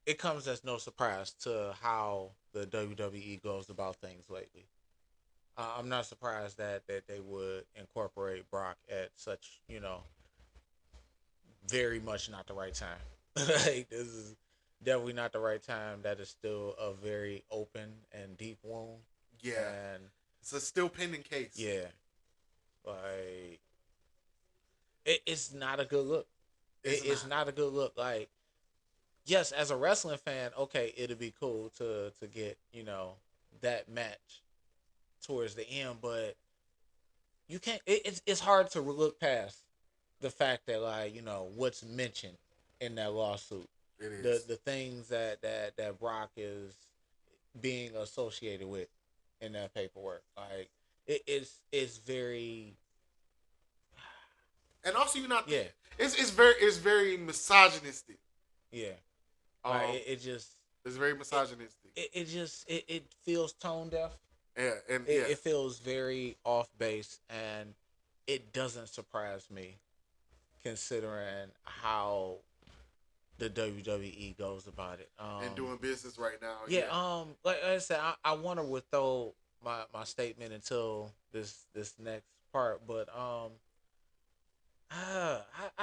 it comes as no surprise to how the WWE goes about things lately. I'm not surprised that they would incorporate Brock at such very much not the right time. Like this is definitely not the right time. That is still a very open and deep wound, Yeah, and it's a still pending case. yeah, like it's not a good look. It's not a good look. Like yes, as a wrestling fan, okay, it'd be cool to get that match towards the end, but you can't. It's hard to look past the fact that like what's mentioned in that lawsuit, It the is. the things that Brock is being associated with in that paperwork. Like it's very And also, you're not. yeah It's very misogynistic. yeah like Um, it just it's very it, misogynistic. it feels tone deaf. Yeah, and It, yeah, it feels very off base, and it doesn't surprise me considering how the WWE goes about it. and doing business right now. Yeah, Yeah, like I said, I want to withhold my statement until this next part, but I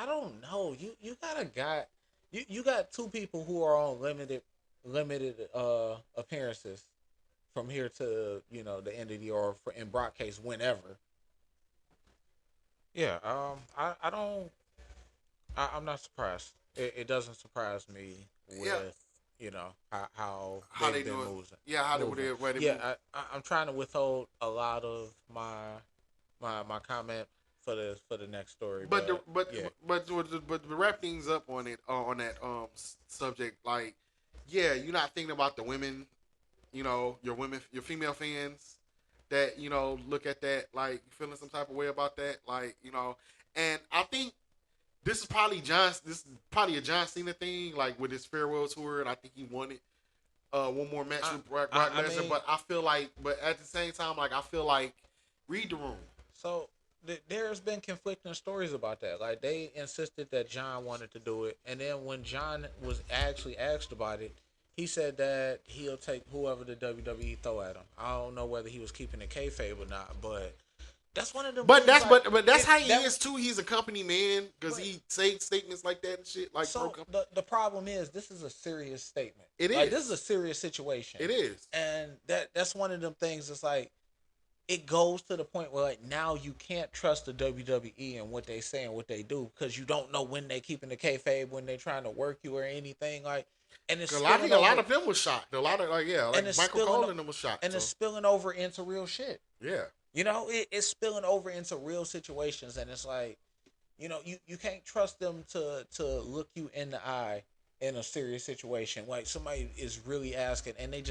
don't know. You got a guy, you got two people who are on limited appearances from here to the end of the year, or for, in Brock case whenever. Yeah, I don't I'm not surprised. It doesn't surprise me yeah. with how How they they've been doing? moving. Yeah, how they Moving. where they Yeah, move. I'm trying to withhold a lot of my comment for the next story, But the but but yeah, but to wrap things up on it on that subject, like yeah, you're not thinking about the women, your female fans that look at that like feeling some type of way about that, like and I think this is probably a John Cena thing, like with his farewell tour, and I think he wanted one more match I with Brock I Lesnar, mean, but I feel like, but at the same time, like I feel like read the room. so there's been conflicting stories about that. Like they insisted that John wanted to do it, and then when John was actually asked about it, he said that he'll take whoever the WWE throw at him. I don't know whether he was keeping the kayfabe or not, but that's one of them But things. that's Like but that's it how he that is too. He's a company man because right. he say statements like that and shit, like pro So company. the problem is this is a serious statement. It Like this is is. a serious situation, It is. and that's one of them things. It's like it goes to the point where like now you can't trust the WWE and what they say and what they do because you don't know when they keeping the kayfabe, when they trying to work you or anything like, and it's 'Cause I spilling think a lot over, of them was shot. A lot of and like it's Michael spilling, Cole and them was shot. and it's So spilling over into real shit. yeah, It's spilling over into real situations, and it's like you can't trust them to look you in the eye in a serious situation. Like somebody is really asking, and they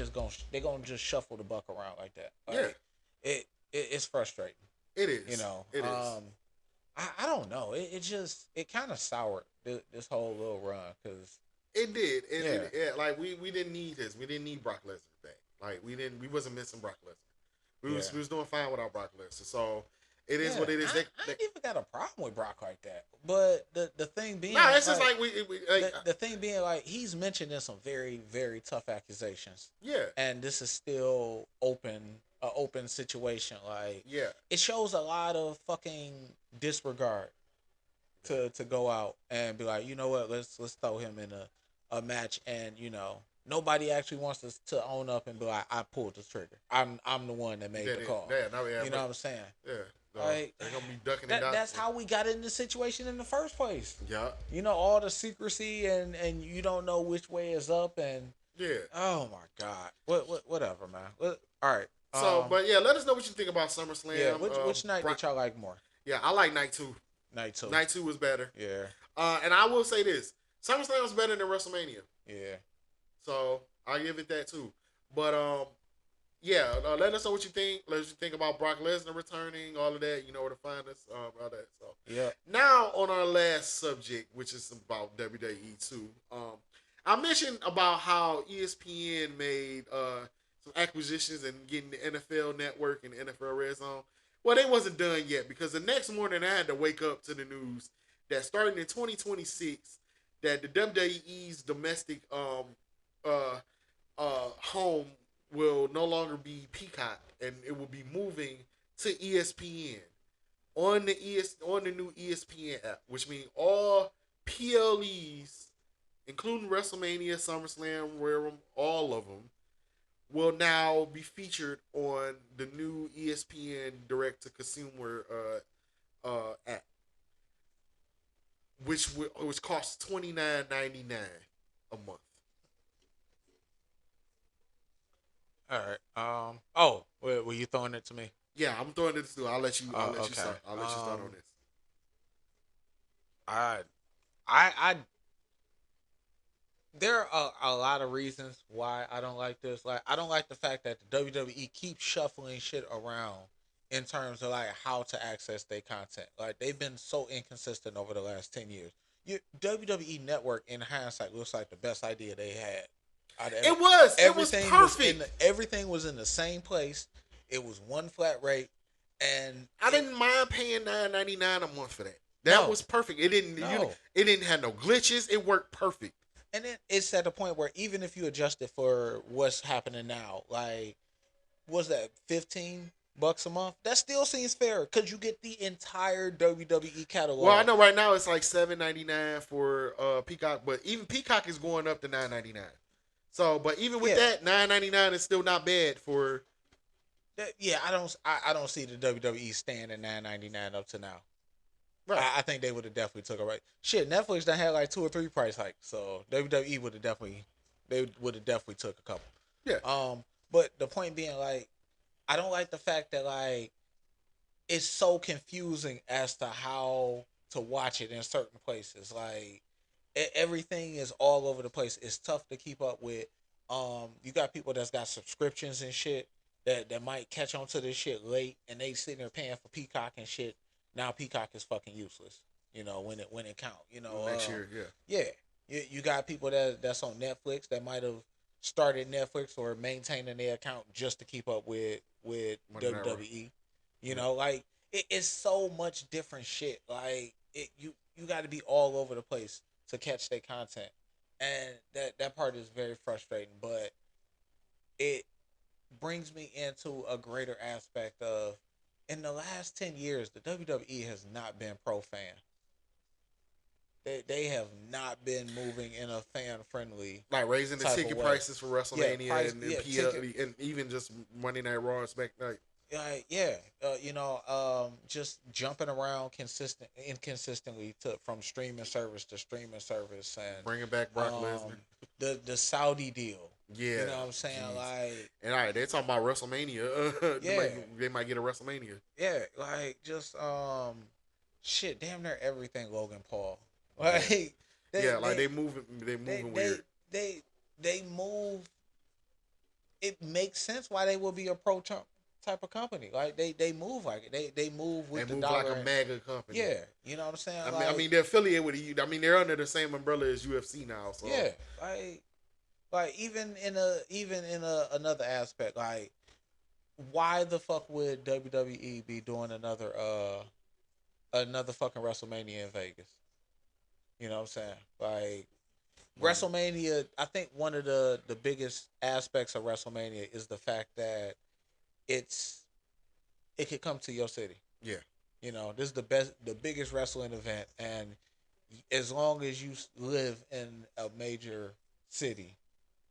gonna just shuffle the buck around like that. yeah, Like it's frustrating. it You is. know, It is. I don't know. It just it kind of soured this whole little run because It did. yeah Like we didn't need this. We didn't need Brock Lesnar back. Like we didn't. We wasn't missing Brock Lesnar. yeah We was doing fine without Brock Lesnar. So it is yeah. what it is. I ain't even got a problem with Brock like that. But the thing being, nah, it's just like, like we like the thing being like he's mentioned in some very very tough accusations, yeah, and this is still a open situation. Like yeah. it shows a lot of fucking disregard to go out and be like, you know what, let's throw him in a match, and nobody actually wants to own up and be like, I pulled the trigger. I'm the one that made That the is, call. yeah, no, yeah, You know what I'm saying? yeah. No, Like they're gonna be ducking and that's dodging. how we got in this situation in the first place. Yeah, All the secrecy and you don't know which way is up, and yeah. oh my god, whatever, man. All right. So, but yeah, let us know what you think about Yeah, SummerSlam. which night did y'all like more? Yeah, I like night two. Night two. Night two was better. Yeah, And I will say this: SummerSlam was better than WrestleMania. yeah. So I'll give it that too. But yeah, let us know what you think. Let us think about Brock Lesnar returning, all of that. You know where to find us, all that. So Yeah. now on our last subject, which is about WWE too. I mentioned about how ESPN made some acquisitions and getting the NFL Network and the NFL Red Zone. Well, they wasn't done yet because the next morning I had to wake up to the news that starting in 2026 that the WWE's domestic uh home will no longer be Peacock and it will be moving to ESPN on the new ESPN app, which means all PLEs, including WrestleMania, SummerSlam, where all of them will now be featured on the new ESPN direct to consumer app, which costs $29.99 a month. All right. Oh, were you throwing it to me? Yeah, I'm throwing this through. I'll let you Okay. start. I'll let you start on this. I, I there are a lot of reasons why I don't like this. Like, I don't like the fact that the WWE keeps shuffling shit around in terms of like how to access their content. Like, they've been so inconsistent over the last 10 years. WWE Network, in hindsight, looks like the best idea they had. It was perfect. Everything was in the same place. It was one flat rate, and I didn't mind paying $9.99 a month for that. That no, was perfect. It didn't no. it didn't have no glitches. It worked perfect. And then it's at the point where even if you adjust it for what's happening now, like, what's that, $15 a month? That still seems fair because you get the entire WWE catalog. Well, I know right now it's like $7.99 for Peacock, but even Peacock is going up to $9.99. So, but even with that, $9.99 is still not bad for. Yeah, I don't see the WWE staying at $9.99 up to now. Right. I think they would have definitely took a right. Shit, Netflix done had like 2 or 3 price hikes, so WWE would have definitely took a couple. Yeah. But the point being, like, I don't like the fact that, like, it's so confusing as to how to watch it in certain places. Like, everything is all over the place. It's tough to keep up with. You got people that's got subscriptions and shit that might catch on to this shit late, and they sitting there paying for Peacock and shit. Now Peacock is fucking useless. You know, when it count. You know, next year, yeah. You got people that's on Netflix that might have started Netflix or maintaining their account just to keep up with WWE. You know, like, it's so much different shit. Like, you got to be all over the place to catch their content, and that part is very frustrating. But it brings me into a greater aspect of, in the last 10 years, the WWE has not been pro fan. They have not been moving in a fan friendly, like raising the ticket prices for WrestleMania and even just Monday Night Raw and SmackDown. Just jumping around inconsistently from streaming service to streaming service, and bringing back Brock Lesnar. The Saudi deal. Yeah, you know what I'm saying. Geez. Like, and all right, they're talking about WrestleMania. Yeah, they might get a WrestleMania. Yeah, like, just shit, damn near everything Logan Paul. Like, they moving weird. They move. It makes sense why they will be a pro Trump type of company. Like, they move like it. They move with the dollar. Like a MAGA company. Yeah, you know what I'm saying. I mean, they're affiliated with you. I mean, they're under the same umbrella as UFC now. So yeah, like even in another aspect, like, why the fuck would WWE be doing another fucking WrestleMania in Vegas? You know what I'm saying? Like, WrestleMania, I think one of the biggest aspects of WrestleMania is the fact that it could come to your city. Yeah. You know, this is the biggest wrestling event, and as long as you live in a major city,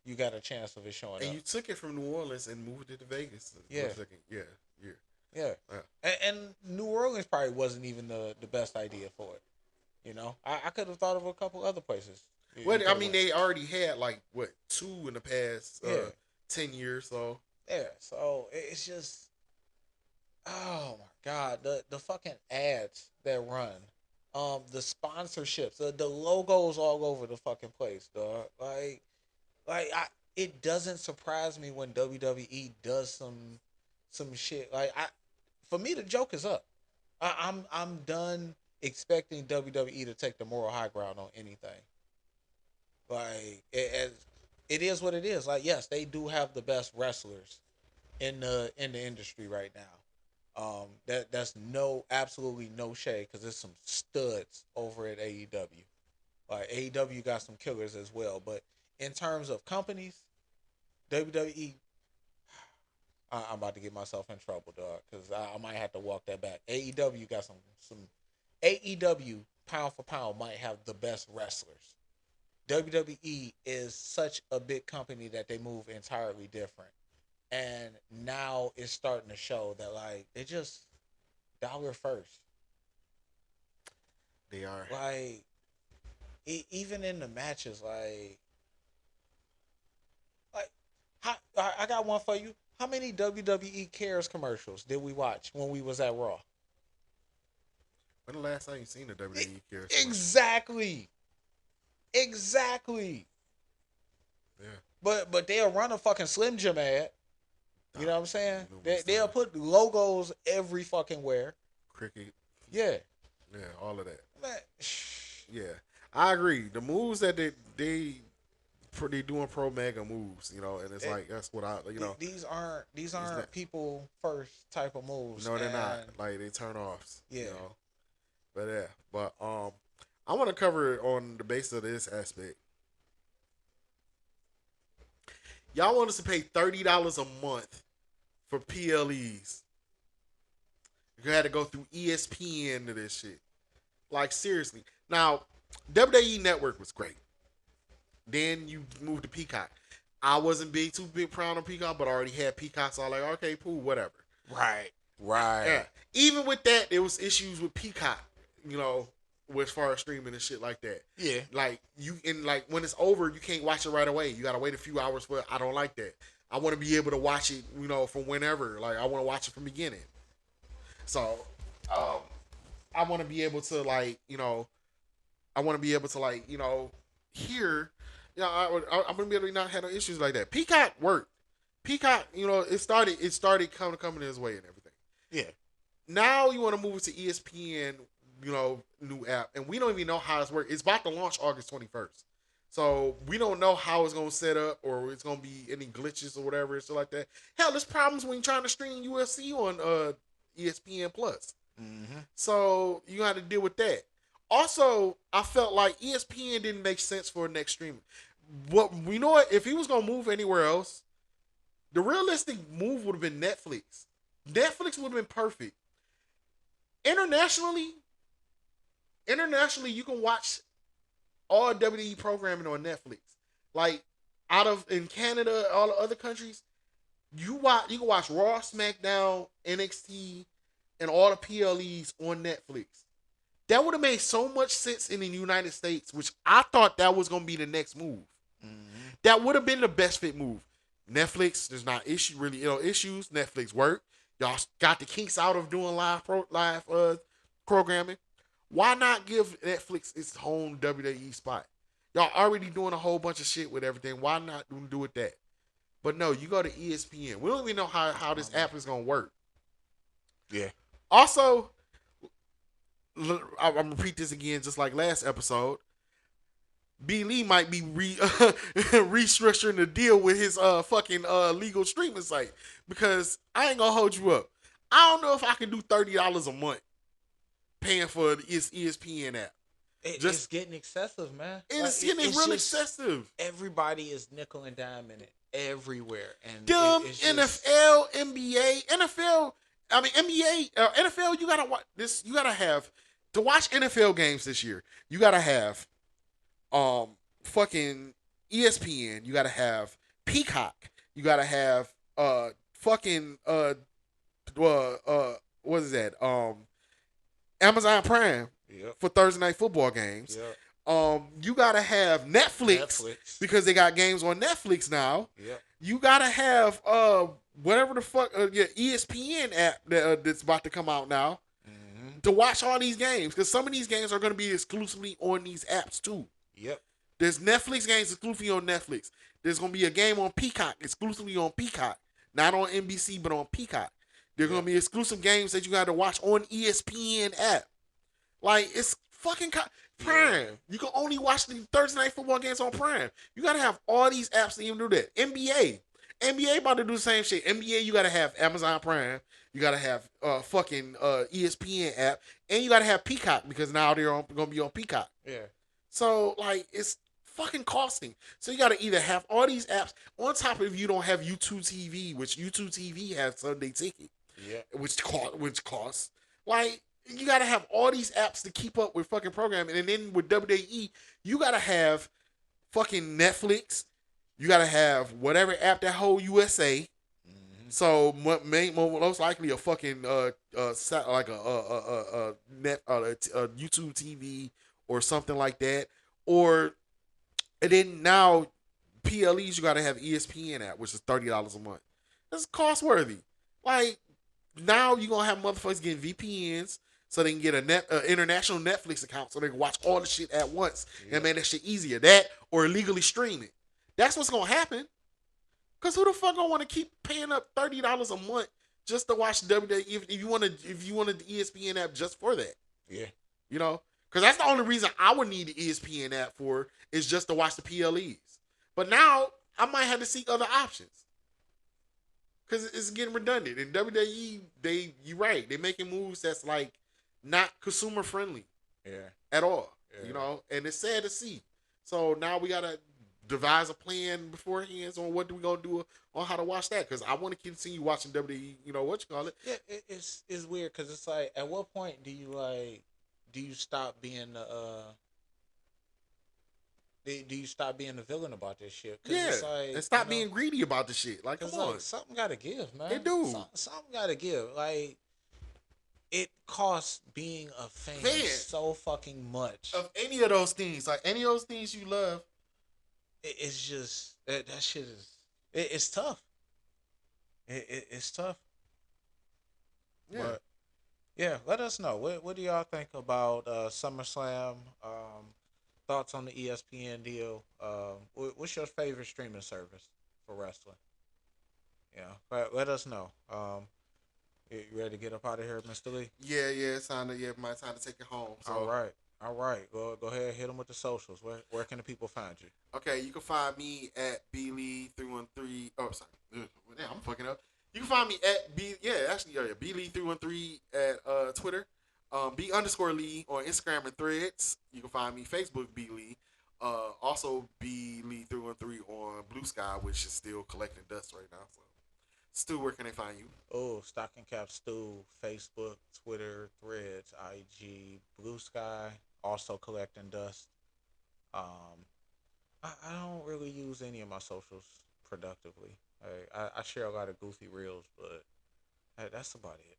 you got a chance of it showing up. And you took it from New Orleans and moved it to Vegas. Yeah. Yeah. And New Orleans probably wasn't even the best idea for it. You know, I could have thought of a couple other places. Well, I mean, they already had like 2 in the past 10 years. So so it's just, oh my god, the fucking ads that run, the sponsorships, the logos all over the fucking place, dog. It doesn't surprise me when WWE does some shit. Like, for me, the joke is up. I'm done expecting WWE to take the moral high ground on anything. Like, it is what it is. Like, yes, they do have the best wrestlers in the industry right now. That's absolutely no shade because there's some studs over at AEW. Like AEW got some killers as well, but in terms of companies, WWE, I'm about to get myself in trouble, dog, because I might have to walk that back. AEW got some AEW pound for pound might have the best wrestlers. WWE is such a big company that they move entirely different, and now it's starting to show that like they just dollar first. They are. Like even in the matches, like how, I got one for you. How many WWE Cares commercials did we watch when we was at Raw? When the last time you seen a WWE Cares? Exactly, exactly. Yeah. But they'll run a fucking Slim Jim ad. You know what I'm saying? They'll Stuff. put logos every fucking where. Cricket. Yeah. Yeah, all of that. Man, Yeah, I agree. The moves that they doing pro mega moves, and it's like that's what these aren't not, people first type of moves. No, they're not. Like they turn offs. Yeah. But yeah, but I want to cover it on the basis of this aspect. Y'all want us to pay $30 a month for PLEs? You had to go through ESPN to this shit. Like seriously. Now, WWE Network was great. Then you moved to Peacock. I wasn't too big proud on Peacock, but I already had Peacock, so I was like, okay, cool, whatever. Right. Yeah. Even with that, there was issues with Peacock, as far as streaming and shit like that. Yeah. Like when it's over, you can't watch it right away. You gotta wait a few hours for it. I don't like that. I want to be able to watch it, from whenever. Like I want to watch it from the beginning. So, I want to be able to hear. I'm gonna be able to not have no issues like that. Peacock worked. Peacock, it started coming his way and everything. Yeah. Now you want to move it to ESPN, new app, and we don't even know how it's working. It's about to launch August 21st, so we don't know how it's gonna set up or it's gonna be any glitches or whatever and stuff like that. Hell, there's problems when you're trying to stream UFC on ESPN Plus. Mm-hmm. So you got to deal with that. Also, I felt like ESPN didn't make sense for next streaming. If he was gonna move anywhere else, the realistic move would have been Netflix. Netflix would have been perfect. Internationally, you can watch all WWE programming on Netflix. Like in Canada, all the other countries, you can watch Raw, SmackDown, NXT, and all the PLEs on Netflix. That would have made so much sense in the United States, which I thought that was going to be the next move. Mm-hmm. That would have been the best fit move. Netflix, there's not issues. Netflix work. Y'all got the kinks out of doing live programming. Why not give Netflix its own WWE spot? Y'all already doing a whole bunch of shit with everything. Why not do it that? But no, you go to ESPN. We don't even know how this app is going to work. Yeah. Also, I'm going to repeat this again just like last episode. B. Lee might be restructuring the deal with his fucking legal streaming site, because I ain't going to hold you up. I don't know if I can do $30 a month paying for this ESPN app. It's getting excessive, man. It's getting real excessive. Everybody is nickel and diming it everywhere. And NFL, NBA, NFL. I mean, NBA, NFL. You gotta watch this. You gotta have to watch NFL games this year. You gotta have, fucking ESPN. You gotta have Peacock. You gotta have, fucking, what is that? Amazon Prime. Yep. For Thursday night football games. Yep. You gotta have Netflix because they got games on Netflix now. Yep. You gotta have whatever the fuck your ESPN app that's about to come out now to watch all these games, because some of these games are gonna be exclusively on these apps too. Yep. There's Netflix games exclusively on Netflix. There's gonna be a game on Peacock exclusively on Peacock, not on NBC but on Peacock. There's gonna be exclusive games that you got to watch on ESPN app. Like, it's fucking Prime. You can only watch the Thursday night football games on Prime. You got to have all these apps to even do that. NBA. NBA about to do the same shit. NBA, you gotta have Amazon Prime, you gotta have fucking ESPN app, and you gotta have Peacock because now they're gonna be on Peacock. Yeah. So like it's fucking costing. So you gotta either have all these apps on top of you don't have YouTube TV, which YouTube TV has Sunday Ticket, Yeah. which costs. Like you gotta have all these apps to keep up with fucking programming, and then with WWE, you gotta have fucking Netflix. You gotta have whatever app that hold USA. So most likely a fucking like a YouTube TV or something like that, or and then now PLEs you gotta have ESPN app, which is $30 a month. That's cost worthy. Like now you gonna have motherfuckers getting VPNs so they can get a international Netflix account so they can watch all the shit at once and make that shit easier. That or illegally stream it. That's what's gonna happen. Cause who the fuck gonna want to keep paying up $30 a month just to watch WWE if you wanted the ESPN app just for that? Yeah. You know, because that's the only reason I would need the ESPN app for is just to watch the PLEs. But now I might have to seek other options because it's getting redundant. And WWE, you're right, they're making moves that's like not consumer friendly, at all. Yeah. You know, and it's sad to see. So now we gotta devise a plan beforehand on what we gonna do on how to watch that because I want to continue watching WWE. You know what you call it? Yeah, it's weird because it's like at what point do you stop being do you stop being the villain about this shit? Yeah, it's like, and stop being greedy about the shit. Like, come on, something gotta give, man. They do. Something gotta give. Like, it costs being a fan so fucking much. Of any of those things, like any of those things you love, it's just that shit is it's tough. It's tough. Yeah. But yeah, let us know. What do y'all think about SummerSlam? Thoughts on the ESPN deal? What's your favorite streaming service for wrestling? Yeah, let us know. You ready to get up out of here, Mr. Lee? Yeah, it's time to my time to take it home. So. All right. Go ahead, hit them with the socials. Where can the people find you? Okay, you can find me at blee313. Oh, sorry, damn, I'm fucking up. You can find me at blee313 at Twitter. B_Lee on Instagram and Threads. You can find me Facebook blee. Also blee313 on Blue Sky, which is still collecting dust right now. So, Stu, where can they find you? Oh, Stocking Cap Stu, Facebook, Twitter, Threads, IG, Blue Sky. Also collecting dust. I don't really use any of my socials productively. I share a lot of goofy reels, but that's about it.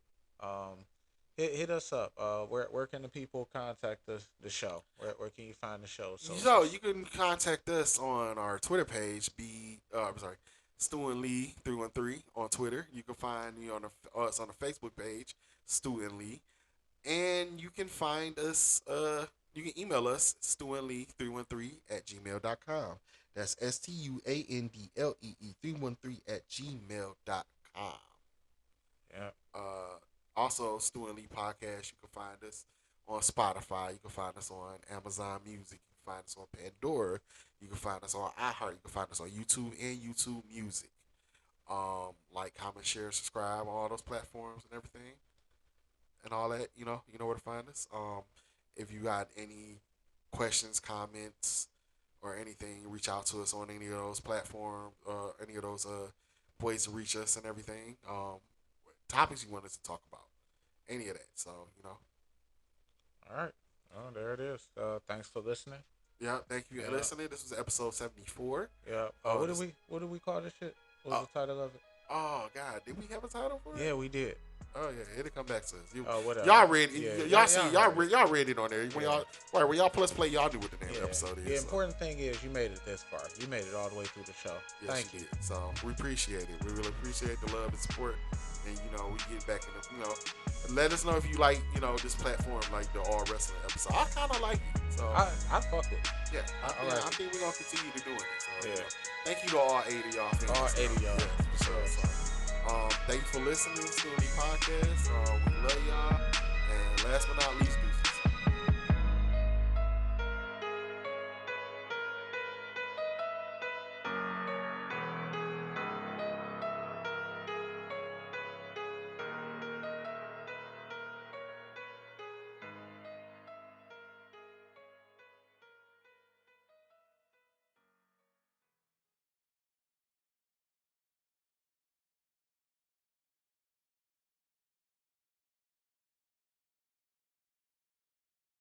Hit us up. Where can the people contact the show? Where can you find the show? So you can contact us on our Twitter page. Stu and Lee 313 on Twitter. You can find me on us on the Facebook page, Stu and Lee, and you can find us. You can email us stuandlee313@gmail.com. That's STUANDLEE313@gmail.com. Yeah. Also, Stu and Lee podcast. You can find us on Spotify. You can find us on Amazon Music. You can find us on Pandora. You can find us on iHeart. You can find us on YouTube and YouTube Music. Like, comment, share, subscribe on all those platforms and everything, and all that. You know where to find us. If you got any questions, comments, or anything, reach out to us on any of those platforms, any of those ways to reach us and everything. Topics you want us to talk about, any of that. So, All right. Oh, there it is. Thanks for listening. Yeah, thank you for listening. This was episode 74. Yeah. What did we call this shit? What was the title of it? Oh God, did we have a title for it? Yeah, we did. Oh yeah, it'll come back to us. Whatever. Y'all read it. Yeah, y'all read it on there. When y'all plus play, y'all do what the name of the episode is. The important thing is you made it this far. You made it all the way through the show. Yes, Thank you. Did. So we appreciate it. We really appreciate the love and support. And we get back in the let us know if you like this platform, like the All Wrestling episode. I kind of like it. So I fuck with it. Yeah, I think we're gonna continue to do it. So yeah. Thank you to all 8 of y'all. All 8 of y'all. Yeah, for sure. So, thank you for listening to the podcast. We love y'all. And last but not least,